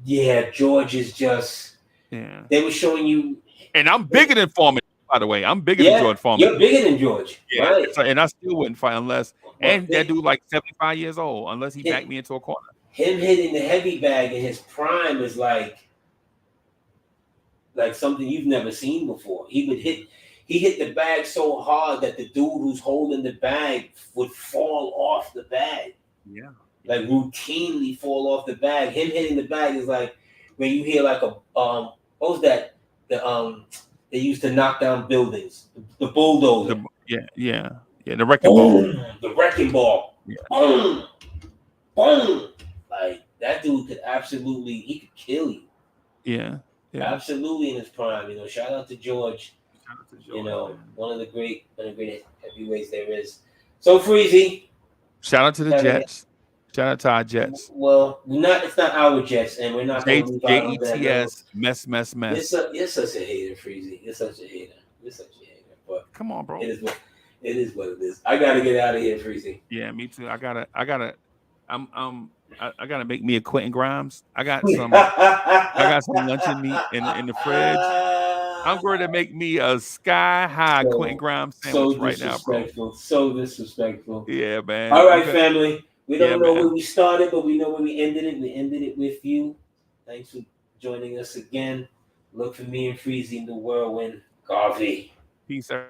Yeah, George is just. Yeah. They were showing you. And I'm bigger than Foreman, by the way. I'm bigger than George Foreman. You're bigger than George. Yeah. Right. And I still wouldn't fight unless. And that dude like 75 years old, unless he backed me into a corner. Him hitting the heavy bag in his prime is like something you've never seen before. He hit the bag so hard that the dude who's holding the bag would fall off the bag. Yeah. Like routinely fall off the bag. Him hitting the bag is like when you hear like a what was that? They used to knock down buildings. The bulldozer. The wrecking ball. The wrecking ball. Yeah. Boom. Boom. Like that dude could he could kill you. Yeah. Absolutely in his prime. You know, shout out to George. You know, one of the great heavyweights there is. So Freezy. Shout out to the Jets. Shout out to our Jets. Well, it's not our Jets, and we're not going to JETS, mess. You're such a hater, Freezy. You're such a hater. But come on, bro. It is what it is. I gotta get out of here, Freezy. Yeah, me too. I gotta make me a Quentin Grimes. I got some luncheon meat in the fridge. I'm going to make me a sky high Quentin Grimes sandwich right now, bro. So disrespectful. Yeah, man. All right, family. We don't know where we started, but we know where we ended it. We ended it with you. Thanks for joining us again. Look for me and Freezy in the whirlwind. Garvey. Peace out.